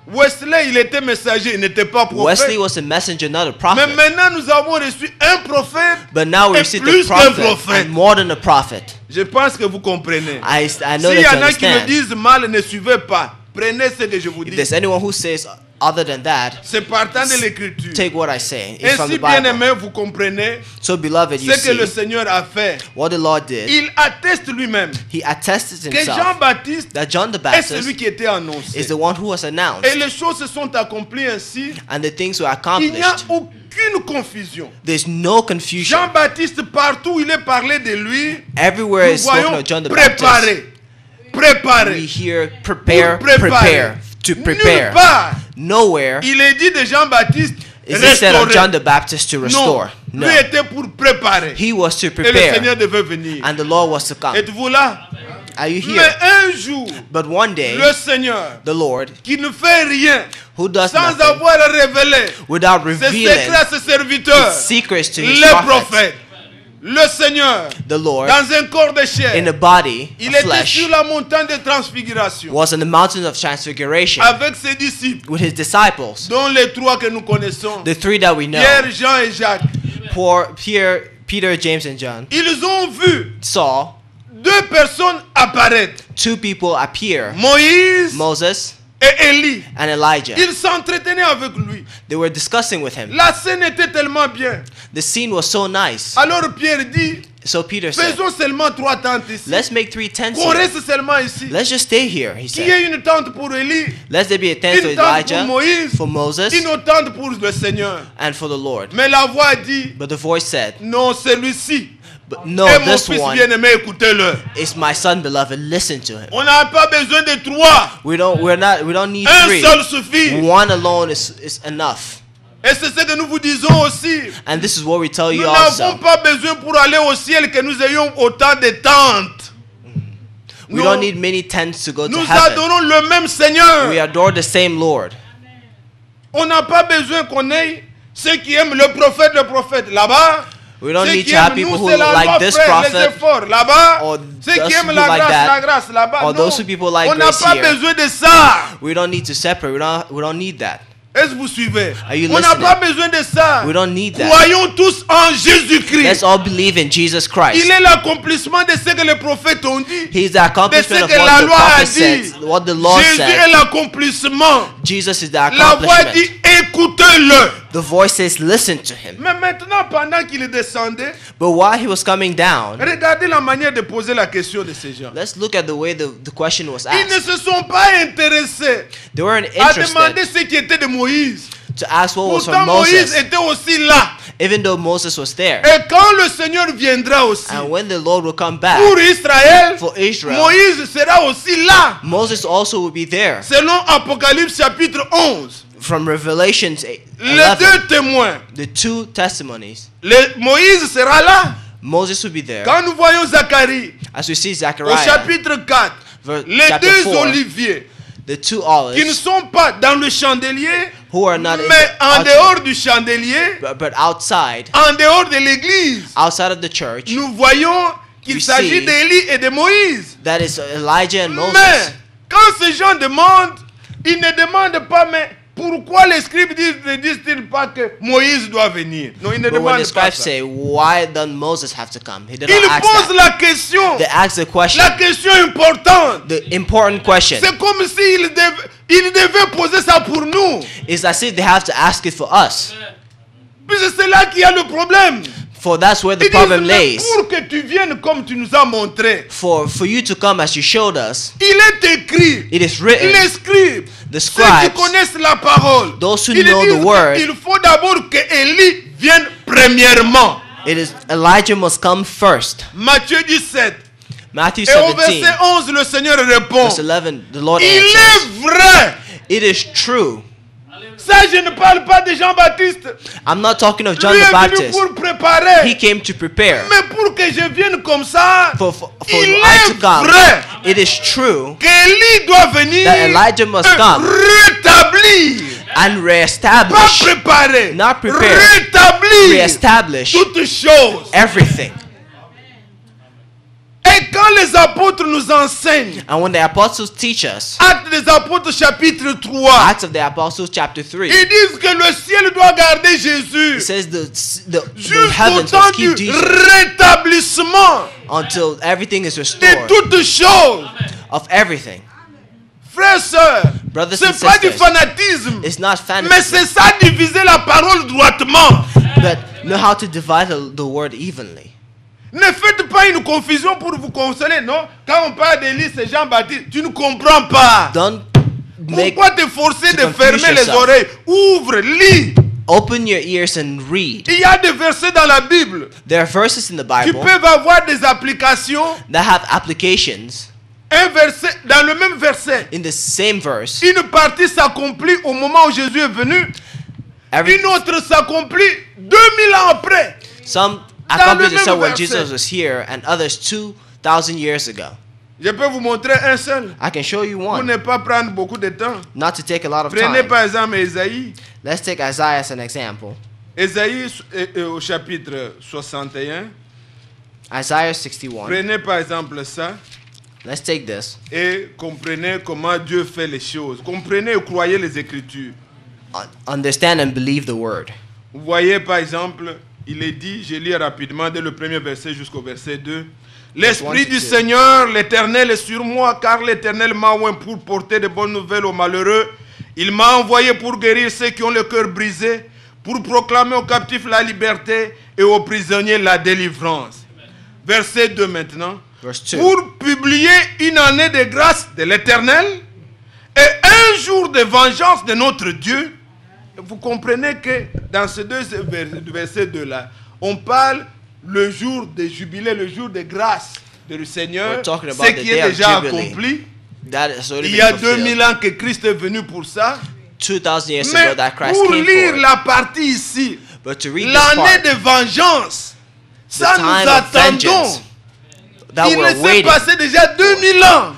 Wesley, il était messager, il n'était pas prophète. Wesley was a messenger, not a Mais prophet. maintenant, nous avons reçu un prophète. But now we Et receive plus the qu'un prophet, prophète. and more than a prophet. Je pense que vous comprenez. I know S'il y that you en a qui me understand. disent mal, ne suivez pas. Prenez ce que je vous If dis. there's anyone who says other than that, C'est partant de l'écriture. take what I say. It's from Ainsi, the bien Bible. aimé, vous comprenez So, beloved, you ce que le see Seigneur a fait. what the Lord did. Il atteste lui-même He attested que himself Jean-Baptiste that John the est Baptist celui qui était annoncé. is the one who was announced, Et les choses se sont accomplies ainsi. and the things were Il n'y a accomplished. aucune confusion. There's no confusion. Jean-Baptiste, partout où il est parlé de lui, Everywhere nous is spoken voyons of John the Baptist. préparer. Préparer. We hear prepare, Pour préparer. prepare, to Nulle prepare. part, Nowhere il est dit de Jean-Baptiste is it said of restaurer. John the Baptist to Non, restore. No, lui était pour préparer. he was to Et le prepare, Seigneur devait venir. and the Lord was to come. Êtes-vous là? Are you Mais here? un jour, But one day, le Seigneur, the Lord, qui ne fait rien who does sans nothing avoir révélé without ses revealing secrets à ses serviteurs, his secrets to his les prophets, prophètes, le Seigneur, the Lord, dans un corps de chair, in a body il of était flesh, sur la montagne de transfiguration was in the mountains of transfiguration avec ses disciples, with his disciples, dont les trois que nous connaissons, the three that we know, Pierre, Jean et Jacques. Peter, James, and John, Ils ont vu saw deux personnes apparaître, two people appear, Moïse Moses et Élie. and Elijah. Ils s'entretenaient avec lui. They were discussing with him. La scène était tellement bien. The scene was so nice. Alors Pierre dit, So Peter said, faisons seulement 3 tentes ici. let's make 3 tents Qu'on here. reste seulement ici. Let's just stay here, he Qu'il y said. ait une tente pour Élie, Let there be a tent for une tente pour Elijah, Moïse, for Moses, une autre tente pour le Seigneur. and for the Lord. Mais la voix a dit, But the voice said, non, celui-ci. but no, Et mon this fils one bien-aimé, écoutez-le. is my son beloved, listen to him. On n'a pas besoin de 3. We don't need Un 3. seul suffit. One alone is enough. Et c'est ce que nous vous disons aussi. And this is what we tell Nous you n'avons also. pas besoin pour aller au ciel que nous ayons autant de tentes. We don't need many tents to go to Nous heaven. adorons le même Seigneur. We adore the same Lord. On n'a pas besoin qu'on ait ceux qui aiment le prophète là-bas. We don't Ceux need qui to have aiment people nous, who c'est la loi, like this frère, les prophet, efforts là-bas. or Ceux qui those aiment who la like that, grâce là-bas. or Non. those who people like On n'a grace pas here. besoin de ça. We don't need to separate. We don't need that. Est-ce que vous suivez? Are you On n'a listening? pas besoin de ça. We don't need that. Croyons tous en Let's Jésus-Christ. all believe in Jesus Christ. Il est l'accomplissement de ce que les prophètes ont dit. He's the accomplishment De of ce que what la the loi a prophet dit. said, what the Lord Jésus est said. l'accomplissement. Jesus is the La voix accomplishment. dit écoutez-le. The voice says, listen to him. Mais maintenant, pendant qu'il descendait, But while he was coming down, regardez la manière de poser la question de ces gens. let's look at the way the question was Ils ne asked. se sont pas intéressés They weren't à demander interested ce qui était de Moïse. to ask what was Pourtant, from Moïse Moses, était aussi là. even though Moses was there. Et quand le Seigneur viendra aussi And when the Lord will come back pour Israël, for Israel, Moïse sera aussi là. Moses also will be there. Selon Apocalypse chapitre 11, From Revelations les 11, deux témoins, the 2 testimonies, Moïse sera là. Moses will be there. Quand nous voyons Zacharie As we see au Zechariah, chapitre 4, les chapter deux 4, oliviers the 2 qui ne olives sont pas dans le chandelier, who are not in mais the en orchard, dehors du chandelier, but outside, en dehors de l'église, outside of the church, nous voyons qu'il We s'agit see d'Élie et de Moïse. that is Elijah and Mais Moses. quand ces gens demandent, ils ne demandent pas, mais pourquoi les scribes ne disent-ils pas que Moïse doit venir? Non, ils ne But when demandent the pas scribes ça. say, why doesn't Moses have to come? He did Ils not ask posent that. la question, They asked the question, la question importante. the important question. C'est comme s'ils devaient poser ça pour nous. It's as if they have to ask it for us. Puisque c'est là qu'il y a le problème. For that's where the Ils disent, problem mais lays. pour que tu viennes comme tu nous as montré, For you to come as you showed us, il est écrit, it is written, les scribes, the ceux qui scribes, connaissent la parole, those who ils know disent the word, qu'il faut d'abord que Élie vienne premièrement. it is Elijah must come first. Matthieu 17. Matthew Et au 17, verset 11, le Seigneur répond, verse 11, the Lord il answers, est vrai. it is true. Ça, je ne parle pas de Jean-Baptiste. I'm not talking of John Lui the est venu Baptist. pour préparer. He came to prepare. Mais pour que je vienne comme ça, For il I to est come. vrai It is true qu'Élie doit venir that Elijah must et come rétablir, and pas reestablish, préparer, not prepare, rétablir reestablish toutes choses. everything. Et quand les apôtres nous enseignent, And when the apostles teach us, Actes des apôtres chapitre 3, Acts of the Apostles chapter 3, ils disent que le ciel doit garder it Jésus says the jusqu'au heavens temps must du keep Jesus rétablissement until everything is de restored, toutes choses. of everything. Frères, sœurs, Brothers ce and n'est pas du sisters, fanatisme, it's not mais fantasy, c'est ça diviser la parole droitement. but know how to divide the word evenly. Ne faites pas une confusion pour vous consoler, non? Quand on parle d'Élie, c'est Jean-Baptiste, tu ne comprends pas. Don't make Pourquoi te forcer to de confuse fermer les yourself. oreilles? Ouvre, lis. open your ears and read. Il y a des versets dans la Bible There are verses in the qui Bible peuvent avoir des applications. that have applications. Un verset, dans le même verset, In the same verse, une partie s'accomplit au moment où Jésus est venu, une autre s'accomplit 2000 ans après. some Dans accomplished le même themselves when verset. Jesus was here, and others 2,000 years ago. Je peux vous montrer un seul. I can show you Pour one, ne pas prendre beaucoup de temps. not to take a lot of Prenez time. par exemple Ésaïe. Let's take Isaiah as an example. Ésaïe au chapitre 61. Isaiah 61. Prenez par exemple ça Let's take this. et comprenez comment Dieu fait les choses. Comprenez et croyez les Écritures. Understand and believe the word. Vous voyez par exemple, il est dit, je lis rapidement dès le premier verset jusqu'au verset 2. L'Esprit du Seigneur, l'Éternel est sur moi, car l'Éternel m'a oint pour porter de bonnes nouvelles aux malheureux. Il m'a envoyé pour guérir ceux qui ont le cœur brisé, pour proclamer aux captifs la liberté et aux prisonniers la délivrance. verset 2 maintenant. Verse 2. Pour publier une année de grâce de l'Éternel et un jour de vengeance de notre Dieu. Vous comprenez que dans ces deux versets 2 là, on parle le jour de jubilé, le jour de grâce du Seigneur, We're talking about ce the qui day est of déjà Jubilee. accompli. That is already Il y a been fulfilled. 2000 ans que Christ est venu pour ça. 2,000 years Mais ago that Christ pour came lire for it. la partie ici, But to read this l'année part, de vengeance, ça the nous time of attendons. vengeance, that Il we're s'est waiting. passé déjà 2000 ans.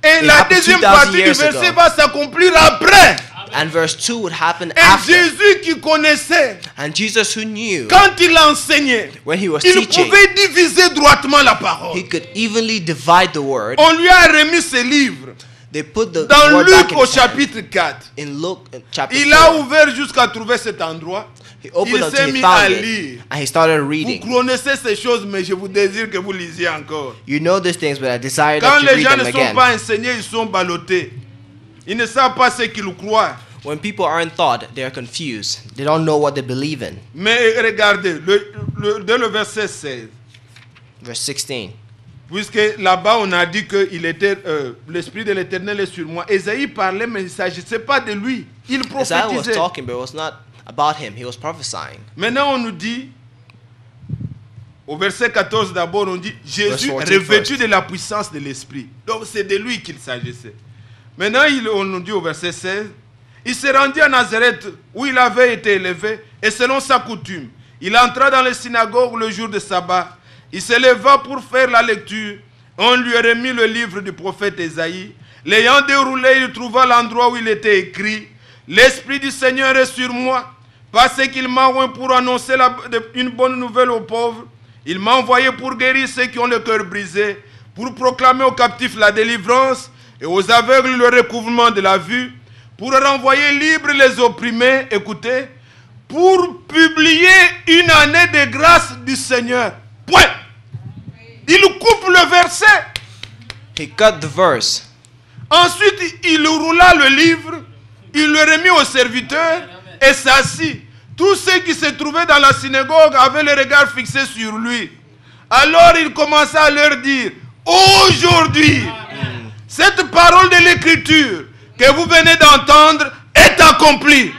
Et It la happened deuxième 2000 partie du years verset ago. va s'accomplir après. And verse 2 would happen Et after. Jésus qui connaissait, And Jesus, who knew quand il enseignait, when he was il teaching, pouvait diviser droitement la parole. he could evenly divide the word. On lui a remis ses livres. They put the Dans word back Luc in au his hand. chapitre 4, In Luke chapter il a 4, ouvert jusqu'à trouver cet endroit. he opened Il until s'est he mis à found it, lire. and he started Vous reading. connaissez ces choses, mais je vous désire que vous lisiez encore. You know these things, but I desire Quand that you les gens read ne them sont again. pas enseignés, ils sont ballottés. Ils ne savent pas ce qu'ils croient. When people aren't taught, they are confused. They don't know what they believe in. Mais regardez, dès le verset 16, Verse 16. puisque là-bas on a dit que l'Esprit de l'Éternel est sur moi. Ésaïe parlait, mais il ne s'agissait pas de lui. Il Isaiah was prophétisait. talking, but it was not about him. He was prophesying. Maintenant on nous dit, au verset 14 d'abord, on dit Jésus 14 revêtu first. de la puissance de l'Esprit. Donc c'est de lui qu'il s'agissait. Maintenant on nous dit au verset 16, il se rendit à Nazareth où il avait été élevé et selon sa coutume, il entra dans les synagogues le jour de sabbat. Il se leva pour faire la lecture. On lui remis le livre du prophète Ésaïe. L'ayant déroulé, il trouva l'endroit où il était écrit « L'Esprit du Seigneur est sur moi, parce qu'il m'a oint pour annoncer une bonne nouvelle aux pauvres. Il m'a envoyé pour guérir ceux qui ont le cœur brisé, pour proclamer aux captifs la délivrance et aux aveugles le recouvrement de la vue, pour renvoyer libres les opprimés, écoutez, pour publier une année de grâce du Seigneur. » Point. Il coupe le verset. He cut the verse. Ensuite, il roula le livre, il le remit au serviteur et s'assit. Tous ceux qui se trouvaient dans la synagogue avaient le regard fixé sur lui. Alors il commença à leur dire, aujourd'hui, cette parole de l'Écriture que vous venez d'entendre est accomplie.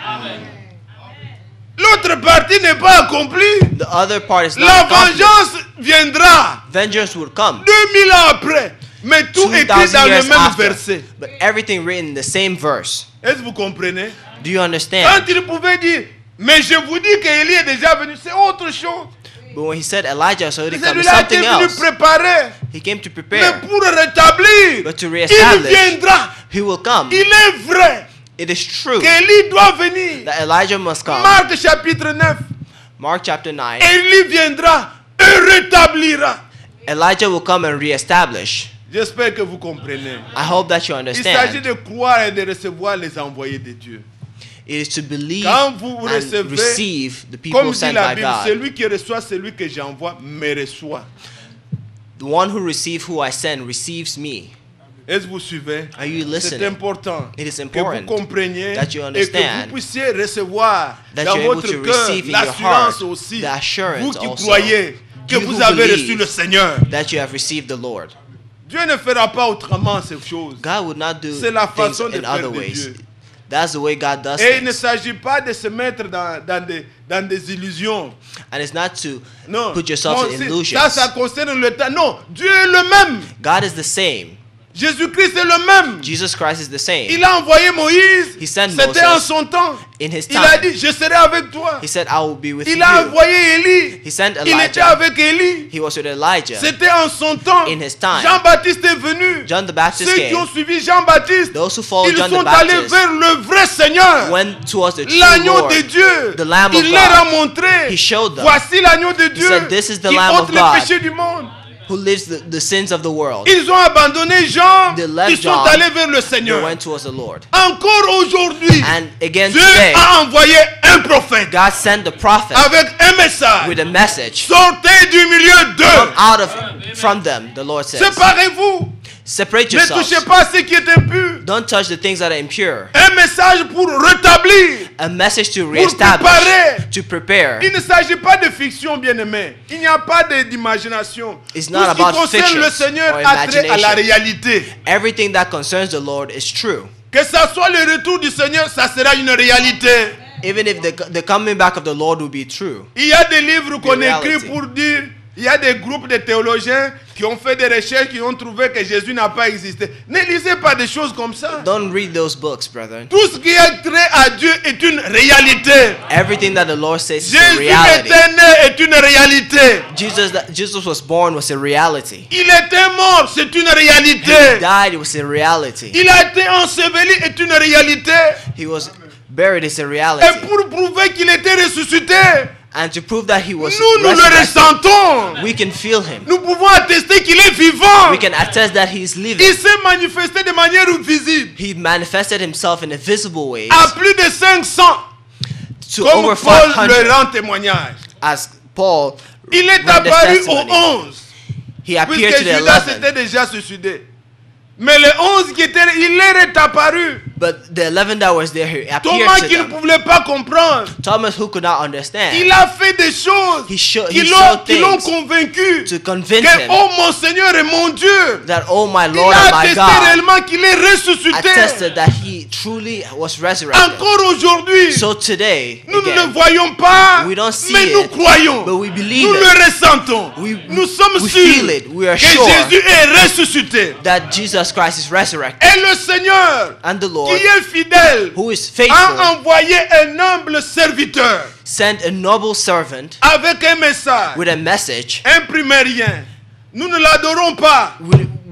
L'autre partie n'est pas accomplie. The other part is La not accomplished. vengeance viendra Vengeance will come. 2000 ans après. Mais tout écrit 2,000 dans le years même after. verset. But everything written in the same verse. Est-ce que vous comprenez? Do you Quand understand? il pouvait dire, mais je vous dis qu'Élie est déjà venu, c'est autre chose. But when he said Elijah has already come, it's Celui-là était something venu else. préparer. He came to Mais prepare. pour rétablir, But to il reestablish, viendra. he will come. Il est vrai It is true qu'Élie doit venir. that Elijah must come. Marc chapitre 9. Mark chapter 9. Élie viendra et rétablira. Elijah will come and reestablish. J'espère que vous comprenez. I hope that you Il s'agit understand. de croire et de recevoir les envoyés de Dieu. It is to believe Quand vous and recevez, receive the people comme dit sent la by Bible, God. celui qui reçoit, celui que j'envoie, me reçoit. The one who receives who I send receives me. Est-ce que vous suivez? Are you C'est listening? important It is que vous important compreniez that you et que understand vous puissiez recevoir that dans you're able votre to cœur receive in your l'assurance heart aussi, the assurance vous qui also, croyez que you vous who avez believe reçu le Seigneur. that you have received the Lord. Dieu ne fera pas autrement ces choses. God would not do C'est la things façon de in faire other de ways. Dieu. That's the way God does Et il ne things. s'agit pas de se mettre dans des illusions. And it's not to Non. put yourself in illusions. Ça concerne le temps. Non, Dieu est le même. God is the same. Jésus-Christ est le même. Jesus Christ is the same. Il a envoyé Moïse. He sent C'était en Moses son temps. in his Il a time. dit, je serai avec toi. He said, I will be with Il you. a envoyé Élie. He sent Il était Elijah. avec Élie. He was with Elijah. C'était en son temps. In his time. Jean-Baptiste est venu. John the Baptist Ceux qui ont came. suivi Jean-Baptiste, Those who followed ils John the sont allés Baptist vers le vrai Seigneur. went towards the true L'agneau Lord. de Dieu. the Lamb of Il leur a God. montré. He showed them. Voici l'agneau de Dieu said, "This is the qui Lamb ôte of les God." péchés du monde. Who lives the sins of the world. Ils ont abandonné Jean. They left Ils sont John. allés vers le They Seigneur. went towards the Lord. Encore aujourd'hui, And again Dieu today, a envoyé un prophète God sent the prophet avec un message. with a message. Sortez du milieu Come d'eux. out from them, the Lord says. Séparez-vous. Separate Ne yourselves. touchez pas ce qui est impur. Don't touch the things that are impure. Un message pour rétablir. A a message to Pour reestablish, préparer. to prepare. Il ne s'agit pas de fiction, bien-aimé. Il n'y a pas d'imagination. It's Tout not ce qui about concerne fictions le Seigneur or a trait à la imagination. réalité. Everything that concerns the Lord is true. Que ça soit le retour du Seigneur, ça sera une réalité. Even if the coming back of the Lord will be true. Il y a des livres qu'on reality. écrit pour dire, il y a des groupes de théologiens qui ont fait des recherches, qui ont trouvé que Jésus n'a pas existé. Ne lisez pas des choses comme ça. Don't read those books, brethren. Tout ce qui est trait à Dieu est une réalité. Everything that the Lord says is a Jésus reality. était né est une réalité. Jesus was born was a reality. Il était mort, c'est une He réalité. died was a reality. Il a été enseveli est une réalité. He was buried is a Et reality. pour prouver qu'il était ressuscité, And to prove that he was nous le resurrected, ressentons. we can feel him. Nous pouvons attester qu'il est vivant. We can attest that he's Il living. s'est manifesté de manière visible He manifested himself in a visible way à plus de 500, to comme over Paul le 500, rend témoignage. as Paul Il est rendered apparu au testimony. 11, He appeared puisque to the Judas 11, s'était déjà suicidé. Mais le 11 qui était, il leur est apparu. but the 11 that was there, he appeared Thomas to qui ne them. pouvait pas comprendre. Thomas, who could not understand, Il a fait des choses he qui showed l'ont things convaincu to convince que, him oh mon Seigneur et mon Dieu, that, oh my il Lord a and my attesté God, réellement qu'il est ressuscité. attested that he truly was resurrected. Encore aujourd'hui, So today, nous ne le again, voyons pas, we don't see mais it, nous croyons, but we believe nous it. le ressentons. Nous sommes we sûrs feel it. We are que sure Jésus est ressuscité. that Jesus Christ is resurrected. Et le Seigneur, And the qui Lord, est fidèle, who is a faithful, envoyé un humble serviteur sent a noble servant avec un message. with a message. Imprimérien. Nous ne l'adorons pas.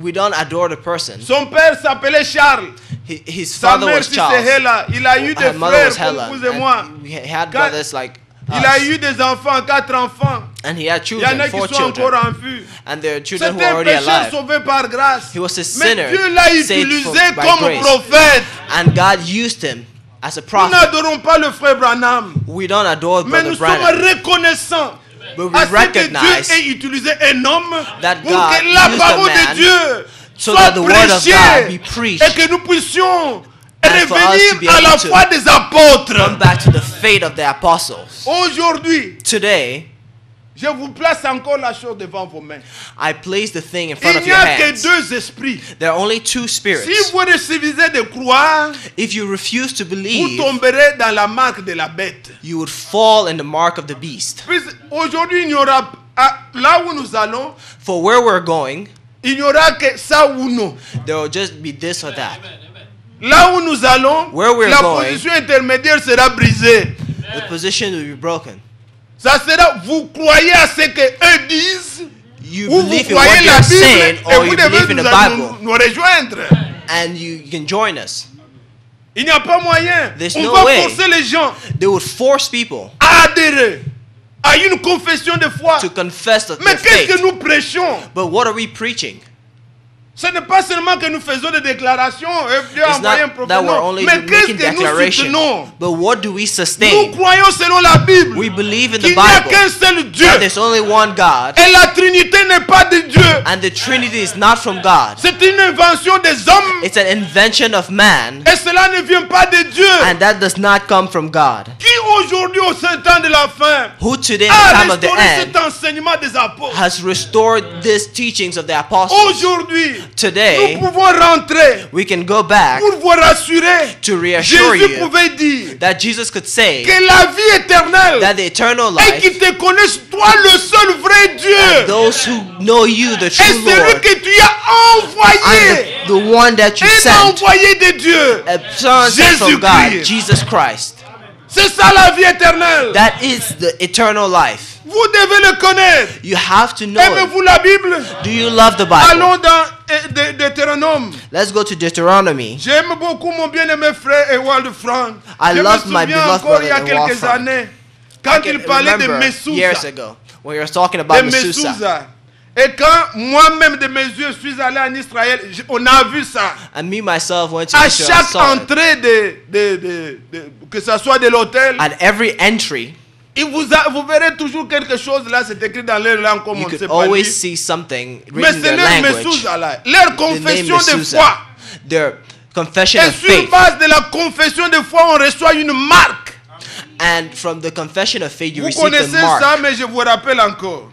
We don't adore the person. Son père s'appelait Charles. His Sa father mère, was c'est Charles. Hela. Il a eu des Her mother frères was comme Helen. vous et moi. And he had Quand- brothers like Il a us. eu des enfants, 4 enfants. And he had Il y en children, a qui 4 sont encore children. en vue. And there are children who C'était are un already pécheur alive. sauvé par grâce. He was a Mais sinner Dieu l'a saved utilisé by comme grace. prophète. And God used him as a Nous prophet. n'adorons pas le frère Branham. We don't adore Mais Brother nous sommes Branham. reconnaissants But we à ce que recognize Dieu ait utilisé un homme that pour God que la used parole a de man Dieu so soit that the word of prêchée God be preached et que nous puissions and for us to be revenir à la able to foi des come apôtres. back to the faith of the apostles. Aujourd'hui, Today, je vous place encore la chose devant vos mains. I place the thing in front Il of n'y your a que hands. deux esprits. There are only two spirits. Si vous refusez de croire, If you refuse to vous believe, tomberez dans la marque de la bête. you would fall in the mark of the beast. Puis aujourd'hui, il n'y aura là où nous allons, For where we're going, il n'y aura que ça ou non. there will just be this or that. Là où nous allons, Where we're la going, position intermédiaire sera brisée. The position will be broken. Ça sera, vous croyez à ce que eux disent, You ou vous believe in what croyez la they're saying, Bible, et or vous you devez believe in nous, the Bible, nous rejoindre. and you can join us. Il n'y a pas moyen. There's On no va way. forcer les gens They would force people à adhérer à une confession de foi. to confess Mais their qu'est-ce que faith. nous prêchons? But what are we preaching? Ce n'est pas seulement que nous faisons des déclarations, et Dieu a It's envoyé un not prophète, that we're non. only Mais qu'est-ce making que nous declaration, soutenons? but what do we Nous sustain? croyons selon la Bible We believe in the qu'il n'y a Bible qu'un seul Dieu. that there's only one God, Et la Trinité n'est pas de Dieu. and the Trinity is not from God. C'est une invention des hommes. It's an invention of man, Et cela ne vient pas de Dieu. and that does not come from God. Qui aujourd'hui au saint temps de la fin Who today, in a the time of the restauré end, cet enseignement des apôtres? has restored these teachings of the apostles. Aujourd'hui, Today, nous pouvons rentrer we can go back pour vous rassurer. to reassure Jésus you pouvait dire that Jesus could say que la vie éternelle that the eternal et life, qu'ils te connaissent toi le seul vrai Dieu those who know you, the et true celui Lord, que tu as envoyé, and the one that you un sent, envoyé de Dieu. a son sent from God, Jésus-Christ. Jesus Christ. C'est ça la vie éternelle. That is the eternal life. Vous devez le connaître. You have to know it. Aimez-vous la Bible? Do you love the Bible? Allons dans Deutéronome. Let's go to Deuteronomy. J'aime beaucoup mon bien-aimé frère Ewald Frank. I Je love me my souviens beloved encore il y a brother Ewald quelques Frank. années, quand il parlait de Remember years Messouza. ago when we were talking De about Mesusa. Messouza. Et quand moi-même de mes yeux je suis allé en Israël, on a vu ça. And me myself went to À Israel, chaque saw it. entrée que ce soit de l'hôtel, At every entry, vous verrez toujours quelque chose là, c'est écrit dans leur langue comme you on ne sait could pas always lire. see something Mais written in c'est their leur language. Messouza là, leur The name confession de Mesusa. foi. Their confession Et of sur faith. base de la confession de foi, on reçoit une marque. And from the confession of faith, you Vous receive the connaissez mark. ça, mais je vous rappelle encore.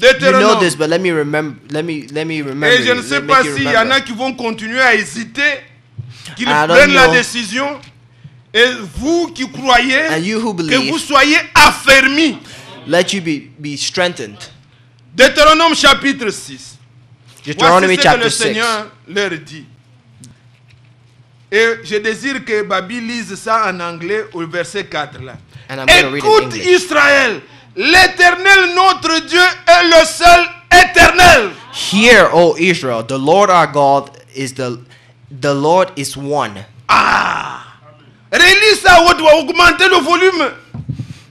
You know Deutéronome. this, but let me remember. Let me remember. Et je ne you. sais Let me pas make you s'il y en remember. a qui vont continuer à hésiter, qu'ils I don't prennent la know. décision. Et vous qui croyez, And you who que believe, vous soyez affermis. let you be strengthened. Deutéronome chapitre 6. Deuteronomy Voici ce que le chapter 6. Seigneur leur dit. Et je désire que Babi lise ça en anglais au verset 4 là. And I'm going to read Écoute in English. Israël, l'Éternel notre Dieu est le seul éternel. Hear, O Israel, the Lord our God is the Lord is one. Ah! Relis ça, on doit augmenter le volume.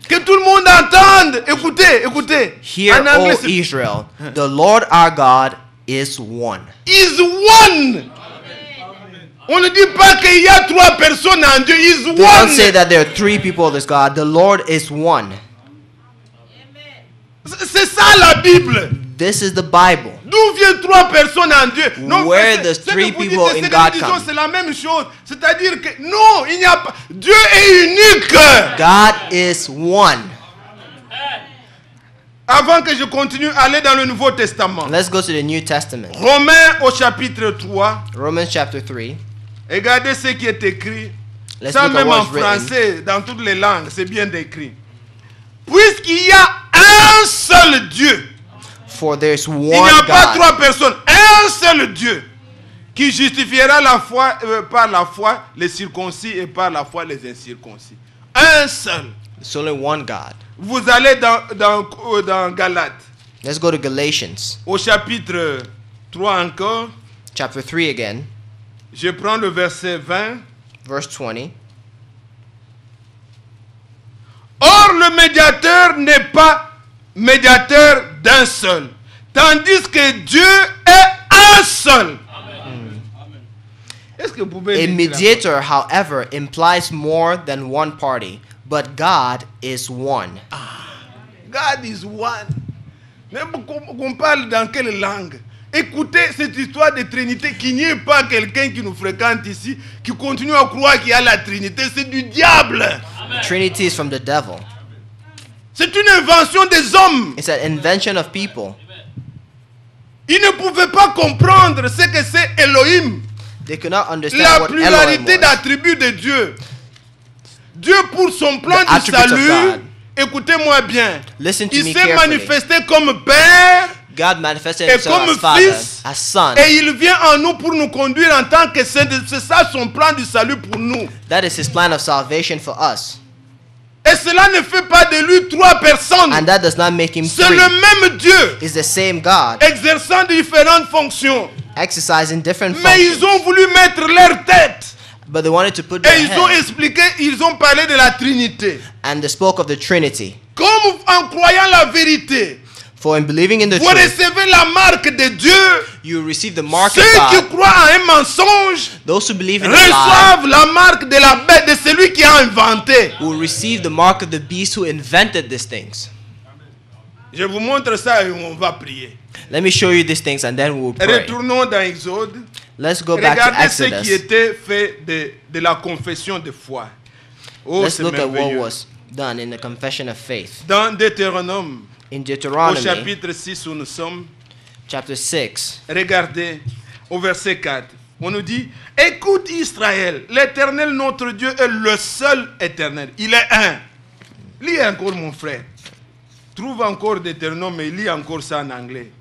Que tout le monde entende. Écoutez, écoutez. Hear, En anglais, O Israel, the Lord our God is one. is one. On ne dit pas qu'il y a trois personnes en Dieu. Is They don't say one. that there are three people of this God. The Lord is one. C'est ça la Bible. This is the Bible. D'où viennent trois personnes en Dieu? Where c'est- does ce que three vous dites, people c'est in que God nous disons, come? c'est la même chose. C'est-à-dire que non, il n'y a pas. Dieu est unique. God is one. Avant que je continue, allez dans le Nouveau Testament. Let's go to the New Testament. Romains au chapitre 3. Romans chapter 3. Regardez ce qui est écrit. Let's Ça look at même en what's written. français, dans toutes les langues, c'est bien décrit. Puisqu'il y a un seul Dieu, For there's il n'y a one pas God. trois personnes, un seul Dieu qui justifiera la foi, par la foi les circoncis et par la foi les incirconcis. Un seul. There's only one God. Vous allez dans Galates, Let's go to Galatians au chapitre 3 encore. chapter 3 again, Je prends le verset 20. verse 20. Or, le médiateur n'est pas médiateur d'un seul, tandis que Dieu est un seul. Est-ce que vous pouvez A lire mediator, however, implies more than one party, but God is one. God is one. Mais qu'on parle dans quelle langue? Écoutez cette histoire de Trinité, qu'il n'y ait pas quelqu'un qui nous fréquente ici, qui continue à croire qu'il y a la Trinité, c'est du diable. Trinity is from the devil. C'est une invention des hommes. It's an invention of people. Ils ne pouvaient pas comprendre ce que c'est Elohim. They could not understand La what pluralité Elohim was. d'attributs de Dieu. Dieu, pour son plan The du attributes of salut, God. écoutez-moi bien, Listen to il me s'est carefully. manifesté comme Père God manifested et himself comme as Father, Fils, as Son. et il vient en nous pour nous conduire en tant que saints. C'est ça son plan du salut pour nous. That is his plan of salvation for us. Et cela ne fait pas de lui trois personnes. And that does not make him C'est three. le même Dieu, It's the same God, exerçant différentes fonctions. exercising different Mais ils functions. ont voulu mettre leur tête. But they wanted to put their Et ils ont head, expliqué, ils ont parlé de la Trinité. and they spoke of the Trinity. Comme en croyant la vérité, For in believing in the vous truth, recevez la marque de Dieu. you receive the mark Ceux of qui God. croient à un mensonge Those who believe in the lie reçoivent la marque de la bête, de celui qui a inventé. will receive the mark of the beast who invented these things. Je vous montre ça et on va prier. Let me show you these things and then we will pray. Retournons dans Exode. Let's go back to Regardez ce qui Exodus. était fait de la confession de foi. Oh, Let's c'est look at what merveilleux. was done in the confession of faith. Dans Deutéronome, In au Deuteronomy chapitre 6 où nous sommes, chapter 6, regardez au verset 4. On nous dit, écoute Israël, l'Éternel notre Dieu est le seul éternel. Il est un. Lis encore mon frère. Trouve encore Deutéronome et lis encore ça en anglais.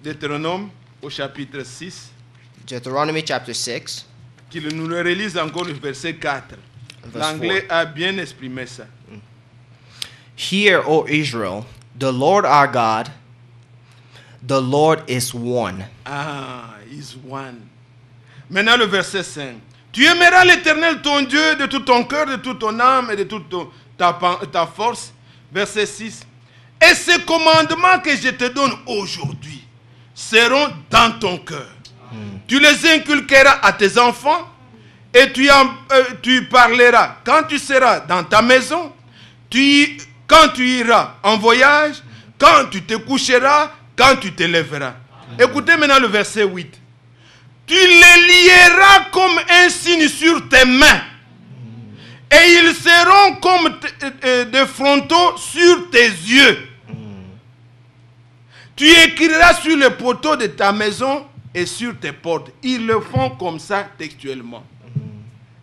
Deutéronome au chapitre 6, Deuteronomy chapter 6, qu'il nous le relise encore le verset 4. Verse L'anglais a bien exprimé ça. Hear, O Israel, the Lord our God, the Lord is one. Ah, is one. Maintenant le verset 5. Tu aimeras l'Éternel ton Dieu de tout ton cœur, de toute ton âme et de toute ta force. Verset 6. Et ces commandements que je te donne aujourd'hui seront dans ton cœur. Tu les inculqueras à tes enfants et tu parleras quand tu seras dans ta maison, quand tu iras en voyage, quand tu te coucheras, quand tu te lèveras. Écoutez maintenant le verset 8. Tu les lieras comme un signe sur tes mains et Et ils seront comme des frontaux sur tes yeux. Tu écriras sur le poteau de ta maison et sur tes portes. Ils le font comme ça textuellement.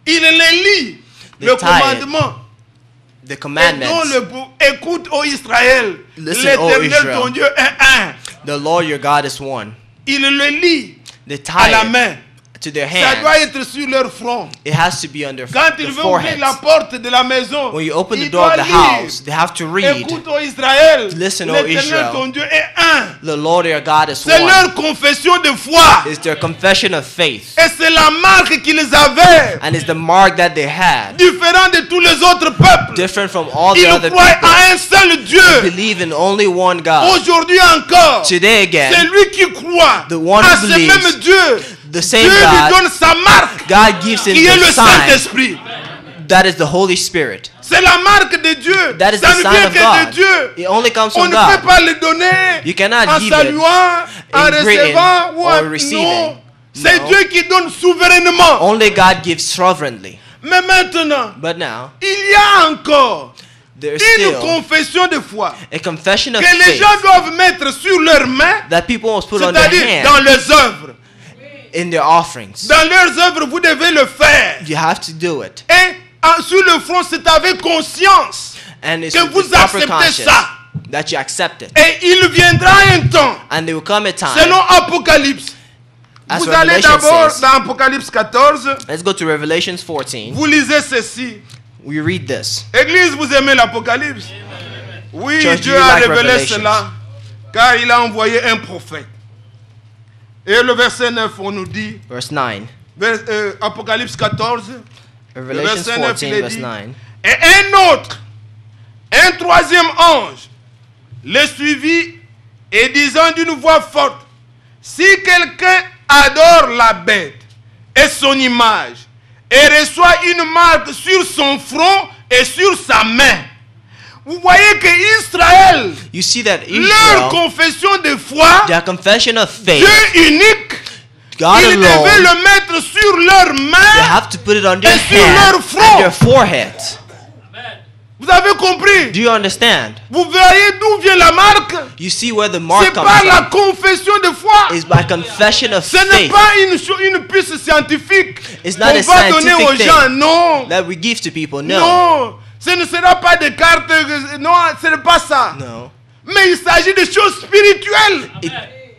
Ils le lisent, le commandement. The commandments. Écoute, ô Israël, Listen, O l'Éternel Israel. ton Dieu est un. The Lord your God is one. Ils le lisent They à tie la it main. to their Ça doit hand. être sur leur front. It has to be on their Quand ils the veulent ouvrir foreheads. la porte de la maison, When you open the ils door of doivent the lire. house, they have to read. Écoute, ô Israël, Listen, O l'Éternel Israel. ton Dieu est un. The Lord your God is C'est one. leur confession de foi. It's their confession of faith. Et c'est la marque qu'ils avaient. And it's the mark that they had. Différent de tous les autres peuples. Different from all the Ils other croient people. à un seul Dieu. Believe in only one God. Aujourd'hui encore, Today again, c'est lui qui croit the one à who ce believes, même Dieu. the Dieu same lui God, donne sa marque, God gives him qui est le the sign. Saint-Esprit. That is the Holy Spirit. C'est la marque de Dieu. That is Ça the ne sign vient of que de God. Dieu. It only comes On from ne peut God. pas le donner You cannot en give it saluant, en in greeting recevant ou en or receiving. non. C'est No. Dieu qui donne souverainement. Only God gives sovereignly. Mais maintenant, But now, il y a encore there's une still confession de foi a confession of que les faith gens doivent mettre sur leurs mains, that people must put on their c'est-à-dire hand dans les œuvres. in their offerings. Dans leurs œuvres, vous devez le faire. You have to do it. Et sur le front, c'est avec conscience And it's que with vous the proper acceptez conscience ça. that you accept it. Et il viendra un temps, And there will come a time, selon Apocalypse. as Vous allez Revelation d'abord says, dans Apocalypse 14, let's go to Revelations 14. vous lisez ceci. We read this. Église, vous aimez l'Apocalypse? Oui, Church, Dieu do you a like révélé Revelations? cela, car il a envoyé un prophète. Et le verset 9, on nous dit, Verse 9. Apocalypse 14, Revelations verset 9, 14, il est verse dit, 9. et un autre, un troisième ange, le suivit et disant d'une voix forte, si quelqu'un adore la bête et son image et reçoit une marque sur son front et sur sa main. Vous voyez que Israël, You see that leur Israel, confession de foi, their confession of faith, Dieu unique, God ils devaient alone, le mettre sur leurs they mains. have to put it on their Et sur leur hand front. and their forehead. Vous avez compris? Do you understand? Vous voyez d'où vient la marque? You see where the mark C'est comes par la from. confession de foi. It's by confession of Ce n'est faith pas une piste scientifique It's qu'on not a va donner aux scientific gens. thing. Non. that we give to people. No. Non. Ce ne sera pas des cartes. Non, ce n'est pas ça. No. Mais il s'agit de choses spirituelles.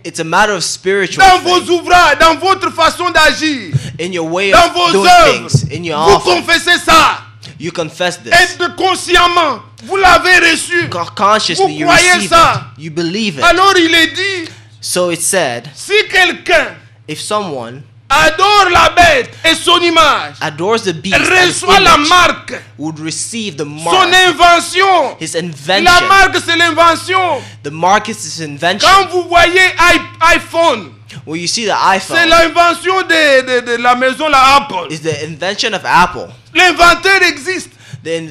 It's a matter of spiritual Dans vos things. ouvrages, dans votre façon d'agir, In your way dans of vos doing œuvres, things, in your vous offering, confessez ça. you confess this. Et consciemment, vous l'avez reçu. Consciously, Vous you croyez receive ça. it. You believe it. Alors il est dit, So it said, si quelqu'un if someone adore la bête et son image, adores the beast and its reçoit la image, marque, would receive the son mark, invention. his La invention. marque, c'est l'invention. The mark is his invention. Quand vous voyez iPhone, When you see the c'est iPhone, l'invention de la maison, la Apple. is the invention of Apple. L'inventeur existe. Then,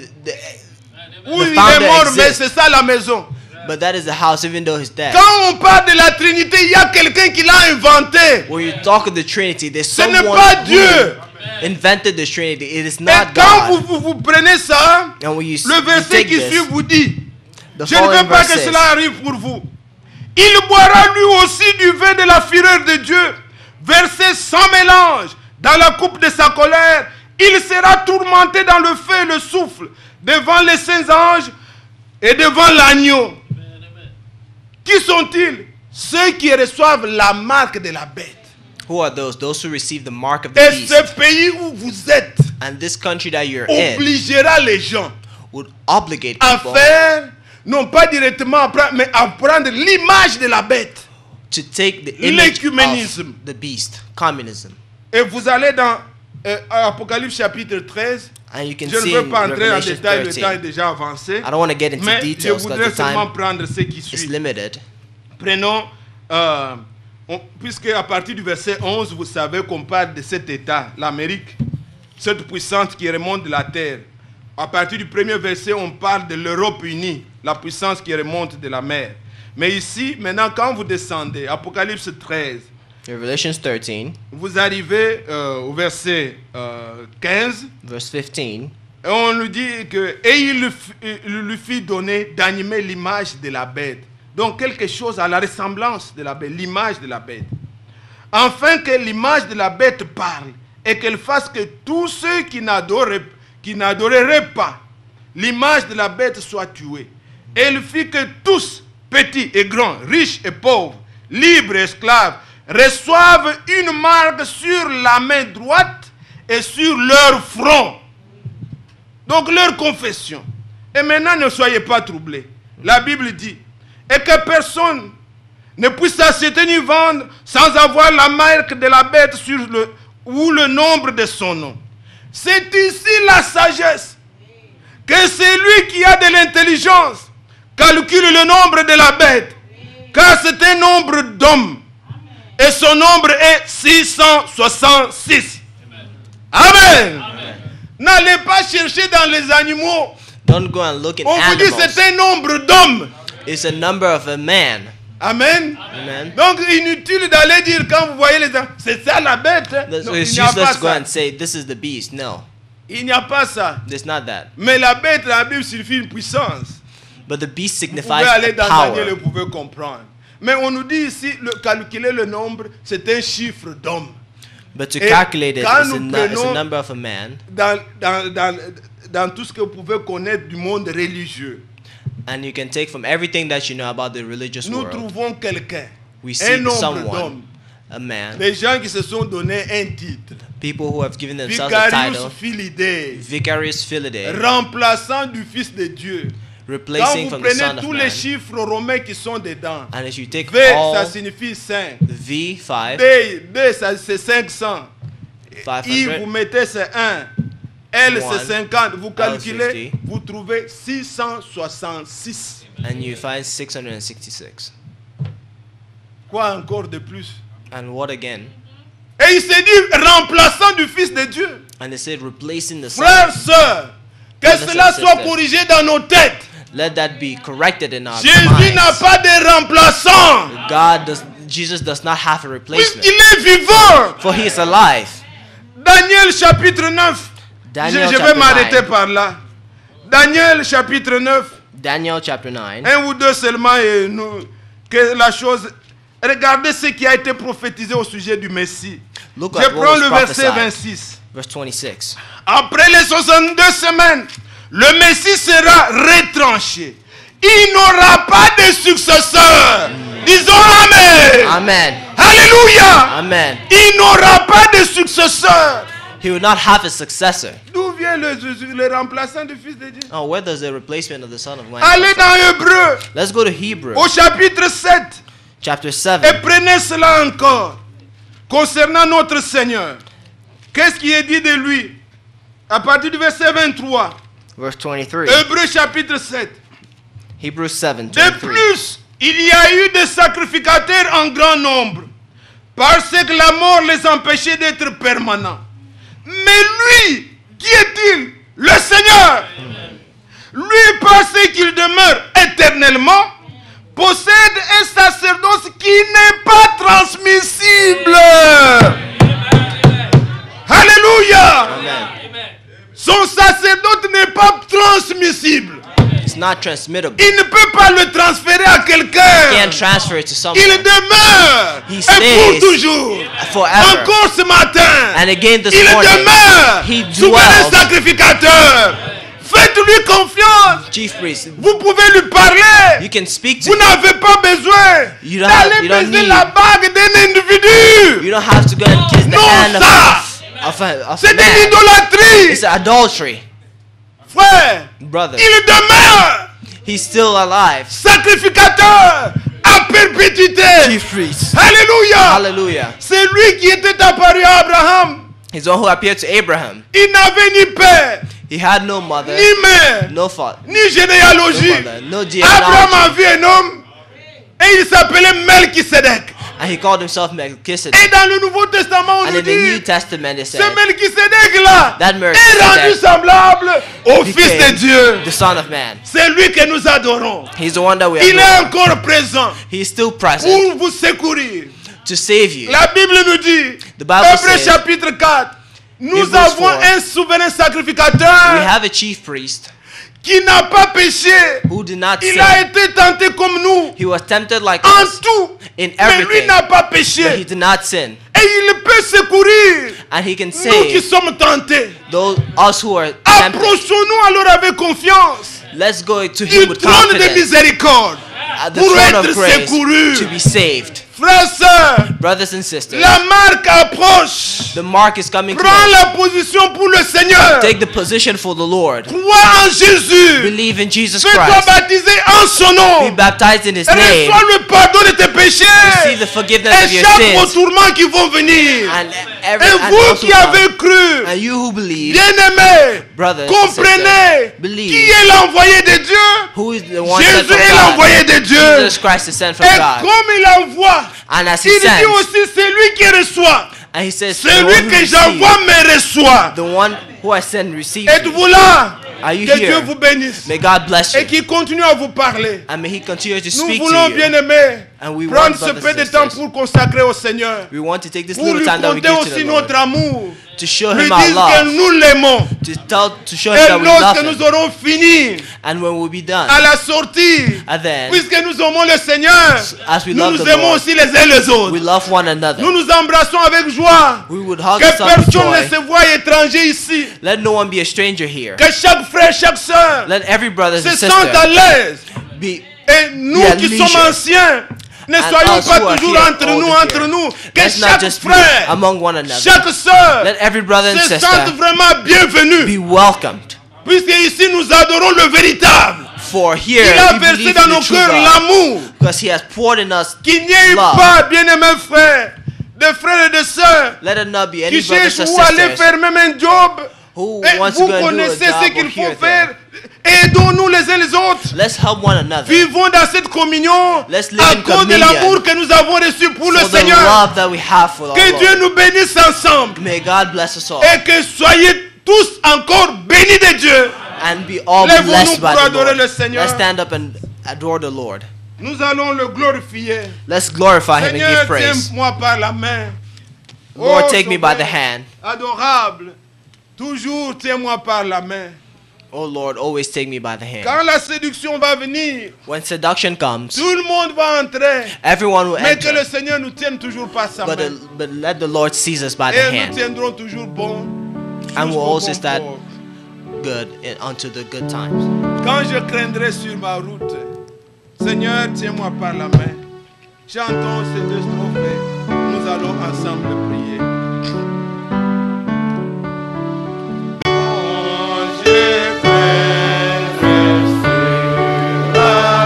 Oui, il founder est mort, mais exists. c'est ça la maison. but that is the house, even though he's dead. Quand on parle de la Trinité, il y a quelqu'un qui l'a inventé. When you talk of the Trinity, there's Ce n'est someone pas who Dieu. invented the Trinity. It is Et not quand God. vous prenez ça, And when you le verset take qui this, suit vous dit, the je ne following veux pas verse que says, cela arrive pour vous. Il boira lui aussi du vin de la fureur de Dieu, versé sans mélange dans la coupe de sa colère. Il sera tourmenté dans le feu et le souffle devant les saints anges et devant l'agneau. Qui sont-ils? Ceux qui reçoivent la marque de la bête. who are those? Those who receive the mark of the Et beast. ce pays où vous êtes And this country that you're in obligera les gens would obligate à people faire, non pas directement à prendre, mais à prendre l'image de la bête. to take the image L'écuménisme. of the beast, communism. Et vous allez dans Apocalypse chapitre 13. And you can Je ne see veux in pas entrer en Revelation détail, le temps est 13. déjà avancé. I don't want to get into Mais je details because voudrais the seulement time prendre ce qui is suit. limited. Prenons, puisque à partir du verset 11, vous savez qu'on parle de cet État, l'Amérique, cette puissance qui remonte de la terre. À partir du premier verset, on parle de l'Europe unie, la puissance qui remonte de la mer. Mais ici, maintenant, quand vous descendez, Apocalypse 13, Revelation 13, vous arrivez au verset 15. verse 15. Et on nous dit que il lui fit donner d'animer l'image de la bête. Donc quelque chose à la ressemblance de la bête, l'image de la bête. Afin que l'image de la bête parle et qu'elle fasse que tous ceux qui n'adoreraient pas l'image de la bête soient tués. Et il fit que tous, petits et grands, riches et pauvres, libres et esclaves, reçoivent une marque sur la main droite et sur leur front. Donc leur confession. Et maintenant ne soyez pas troublés. La Bible dit, et que personne ne puisse acheter ni vendre sans avoir la marque de la bête sur ou le nombre de son nom. C'est ici la sagesse. Que celui qui a de l'intelligence calcule le nombre de la bête. Car c'est un nombre d'hommes. Et son nombre est 666. Amen. N'allez pas chercher dans les animaux. Don't go and look in On vous dit animals. c'est un nombre d'hommes. It's a number of a man. Amen. Amen. Donc inutile d'aller dire quand vous voyez les gens, c'est ça la bête. So Non, it's il n'y a pas useless to go ça. and say, this is the beast. No, Il n'y a pas ça. it's not that. Mais la bête, la Bible signifie une puissance. But the beast Vous pouvez signifies aller the dans Daniel et power. vous pouvez comprendre. Mais on nous dit ici, calculer le nombre, c'est un chiffre d'homme. But to Et calculate it, quand it's nous it's a prenons- number of a man. Dans tout ce que vous pouvez connaître du monde religieux, And you can take from everything that you know about the religious nous world. trouvons quelqu'un, We un see nombre someone, d'hommes, a man, des gens qui se sont donné un titre. people who have given themselves a Vicarius title, Filidae, Vicarius Filidae, remplaçant du Fils de Dieu. Quand replacing vous from the Son prenez of tous les Man. chiffres romains qui sont dedans, And if you take V, ça all signifie 5. V, 5, D, ça, c'est 500. I, 500, vous mettez c'est 1. L, One. c'est 50. Vous calculez, 50. vous trouvez 666. and you find 666. Quoi encore de plus? And what again? Et il s'est dit remplaçant du Fils de Dieu. And it said replacing the Son. Frères, sœurs, que Brothers cela and soit sisters. corrigé dans nos têtes. Let that be corrected in our Jésus n'a minds. pas de remplaçant. Jesus does not have a replacement. Puisqu'il est vivant. For he is alive. Daniel chapitre 9. Daniel Je vais chapter m'arrêter 9. par là. Daniel chapitre 9. Daniel chapter 9. Un ou deux seulement et que la chose. Regardez ce qui a été prophétisé au sujet du Messie. Look Je at what prends was le verset prophesied. 26. Verse 26. Après les 62 semaines, le Messie sera retranché. Il n'aura pas de successeur. Disons Amen. Amen. Alléluia. Amen. Il n'aura pas de successeur. He will not have a successor. D'où vient le remplaçant du Fils de Dieu? Oh, where does the replacement of the Son of Man Allez come from? dans Hébreu, Let's go to Hebrew au chapitre 7, chapter et 7. prenez cela encore. Concernant notre Seigneur, qu'est-ce qui est dit de lui? À partir du verset 23, Verse 23. Hébreu chapitre 7. Hebrews 7, De 23. plus, il y a eu des sacrificateurs en grand nombre, parce que la mort les empêchait d'être permanents. Mais lui, qui est-il? Le Seigneur. Lui, parce qu'il demeure éternellement, possède un sacerdoce qui n'est pas transmissible. Alléluia. Son sacerdoce n'est pas transmissible. It's not transmittable. Il ne peut pas le transférer à You quelqu'un. can't transfer it to someone. Il demeure. He Et stays pour toujours. forever. Encore ce matin. And again this Il morning, demeure. he Souverain dwells. sacrificateur. Faites-lui confiance. Chief priest, Vous pouvez lui parler. you can speak to Vous him. n'avez pas besoin You don't d'aller need- baiser la bague d'un individu. You don't have to go and kiss the Non, hand ça. of a C'est une man. idolâtrie. It's adultery. Frère, Brother, il demeure he's still alive. sacrificateur à perpétuité. Chief priest. Alléluia. Hallelujah. C'est lui qui était apparu à Abraham. He's the one who appeared to Abraham. Il n'avait ni père, He had no mother, ni mère, no father, ni généalogie. no mother, no Abraham genealogy. a vu un homme et il s'appelait Melchisedec. And he called himself Melchizedek. Et dans le Nouveau Testament, on And nous in the New dit Testament it ce said Melchisedec-là that est Melchizedek rendu semblable au Fils de became Dieu. the Son of Man. C'est lui que nous adorons. He's the one that we Il est adore. encore présent He's still present pour vous secourir. to save you. La Bible nous dit, The Bible Hébreux says- chapitre 4, Nous in verse avons 4, un souverain we sacrificateur have a chief priest qui n'a pas péché. who did not Il a sin. été tenté comme nous He was tempted like en us tout, in mais lui everything, n'a pas but he péché. did not sin. Et il peut secourir And he can nous qui save sommes tentés. us who are tempted. Approchons-nous alors avec confiance Let's go to du him with trône de confidence miséricorde at the pour throne être of grace secouru. to be saved. Frères, sœurs, Brothers and sisters, la marque approche. the mark is coming Prends close. la position pour le Seigneur. Take the position for the Lord. Crois en Jésus. Believe in Jesus Fais-toi Christ. baptiser en son Be nom. baptized in His Et name. reçois le pardon de tes péchés. Receive the forgiveness of Et your chaque sins. retournement qui vont venir. And Et vous also qui avez cru, and you who believe, bien-aimés, brothers and comprenez sisters, believe. qui est l'envoyé de Dieu. who is the one sent Jésus from est God. l'envoyé de Dieu. Jesus Christ is sent from Et God. comme il envoie, And as He il dit sends, aussi celui qui reçoit. and He says, the Celui one who que receives, j'envoie me reçoit. the one who I send receives. Êtes-vous là? Are you Que Dieu here? vous bénisse. May God bless Et you. qu'il continue à vous parler. And may He continue to Nous speak voulons, to you. bien aimés, And we prendre want, ce brothers peu and de temps sisters, pour consacrer au Seigneur. we want to take this Pour little lui time that we compter give to aussi the Lord notre amour. to show Lui Him our dire que love, nous l'aimons. to show Him Et that we love lorsque Him. nous aurons fini, And when we'll be done, à la sortie, and then puisque nous aimons le Seigneur, as we nous love nous the aimons Lord, aussi les uns les autres. we love one another. Nous nous embrassons avec joie. We would hug Que us up with personne ne joy. se voie étranger ici. Let no one be a stranger here. Que chaque frère, chaque sœur Let every brother se and sente à sister l'aise. be Et nous Be at qui leisure. sommes anciens, ne And soyons us pas who are toujours here, entre nous, older entre here. nous. Que Let's not chaque just be frère, among one another. chaque sœur Let every brother and se sister sente vraiment bienvenu. be welcomed. Puisque ici nous adorons le véritable. For here Il a we versé believe dans in nos the true cœurs God, l'amour. because He has poured in us. Qu'il n'y ait Love. pas, bien-aimés frères, de frères et de sœurs, Let it not be any qui brothers cherchent or où aller sisters faire même un job. who Et wants to vous go and do a connaissez job ce or qu'il here faut or faire. there. Aidons-nous les uns les autres. Let's help one another Vivons dans cette communion Let's live à in cause de communion l'amour que nous avons reçu pour le for the Seigneur. love that we have for our Que Dieu Lord. nous bénisse ensemble May God bless us all et que soyez tous encore bénis de Dieu. and be all Lèvons-nous blessed pour by the adorer Lord. le Seigneur. Let's stand up and adore the Lord. Nous allons le glorifier. Let's glorify Him and Seigneur, give praise. tiens-moi par la main. Lord, Oh, take me by Sauveur the hand. Adorable. Toujours tiens-moi par la main. Oh Lord, always take me by the hand. Quand la séduction va venir, When seduction comes, tout le monde va entrer. everyone will Mais que le enter. Seigneur nous tienne toujours par sa main. But let the Lord seize us by the Et nous hand, tiendrons toujours bon. and we'll jusqu'au also bon stand port. good unto the good times. Quand je craindrai sur ma route, Seigneur, tiens-moi par la main. Chantons ces deux strophes. Nous allons ensemble prier. Quand je craindrai sur la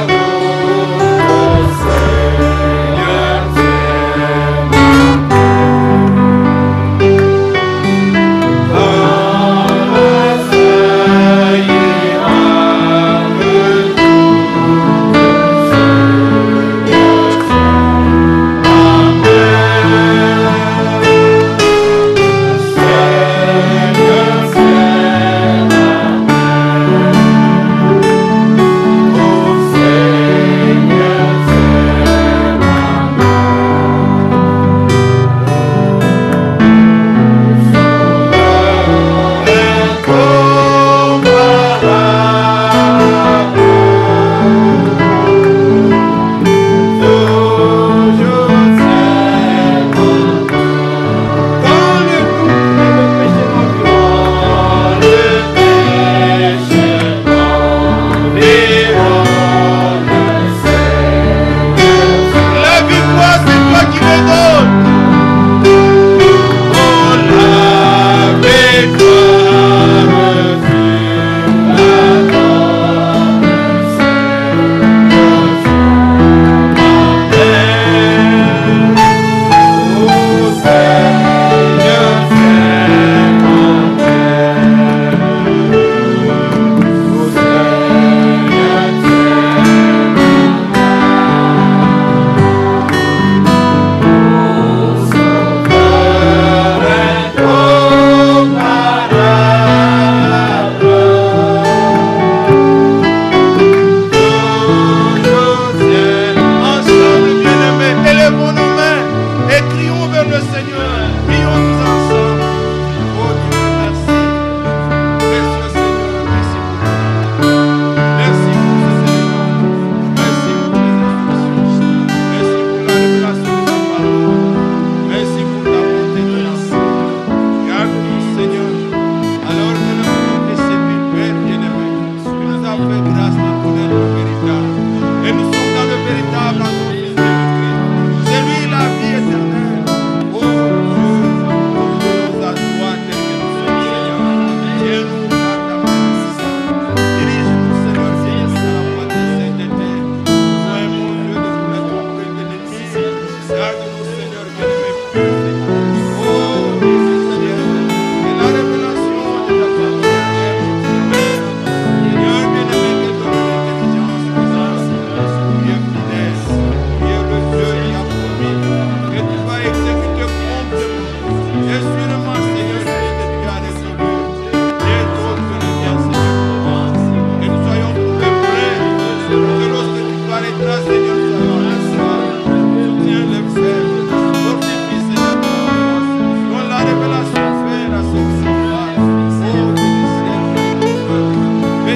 route, Seigneur, tiens-moi. Quand la seuil ira me Seigneur, tiens ma main.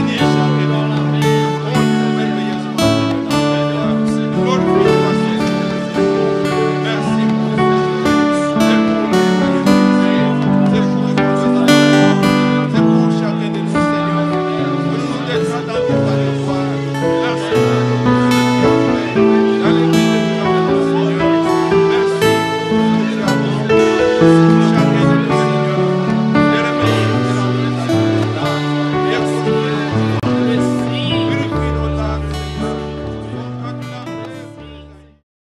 bénisse.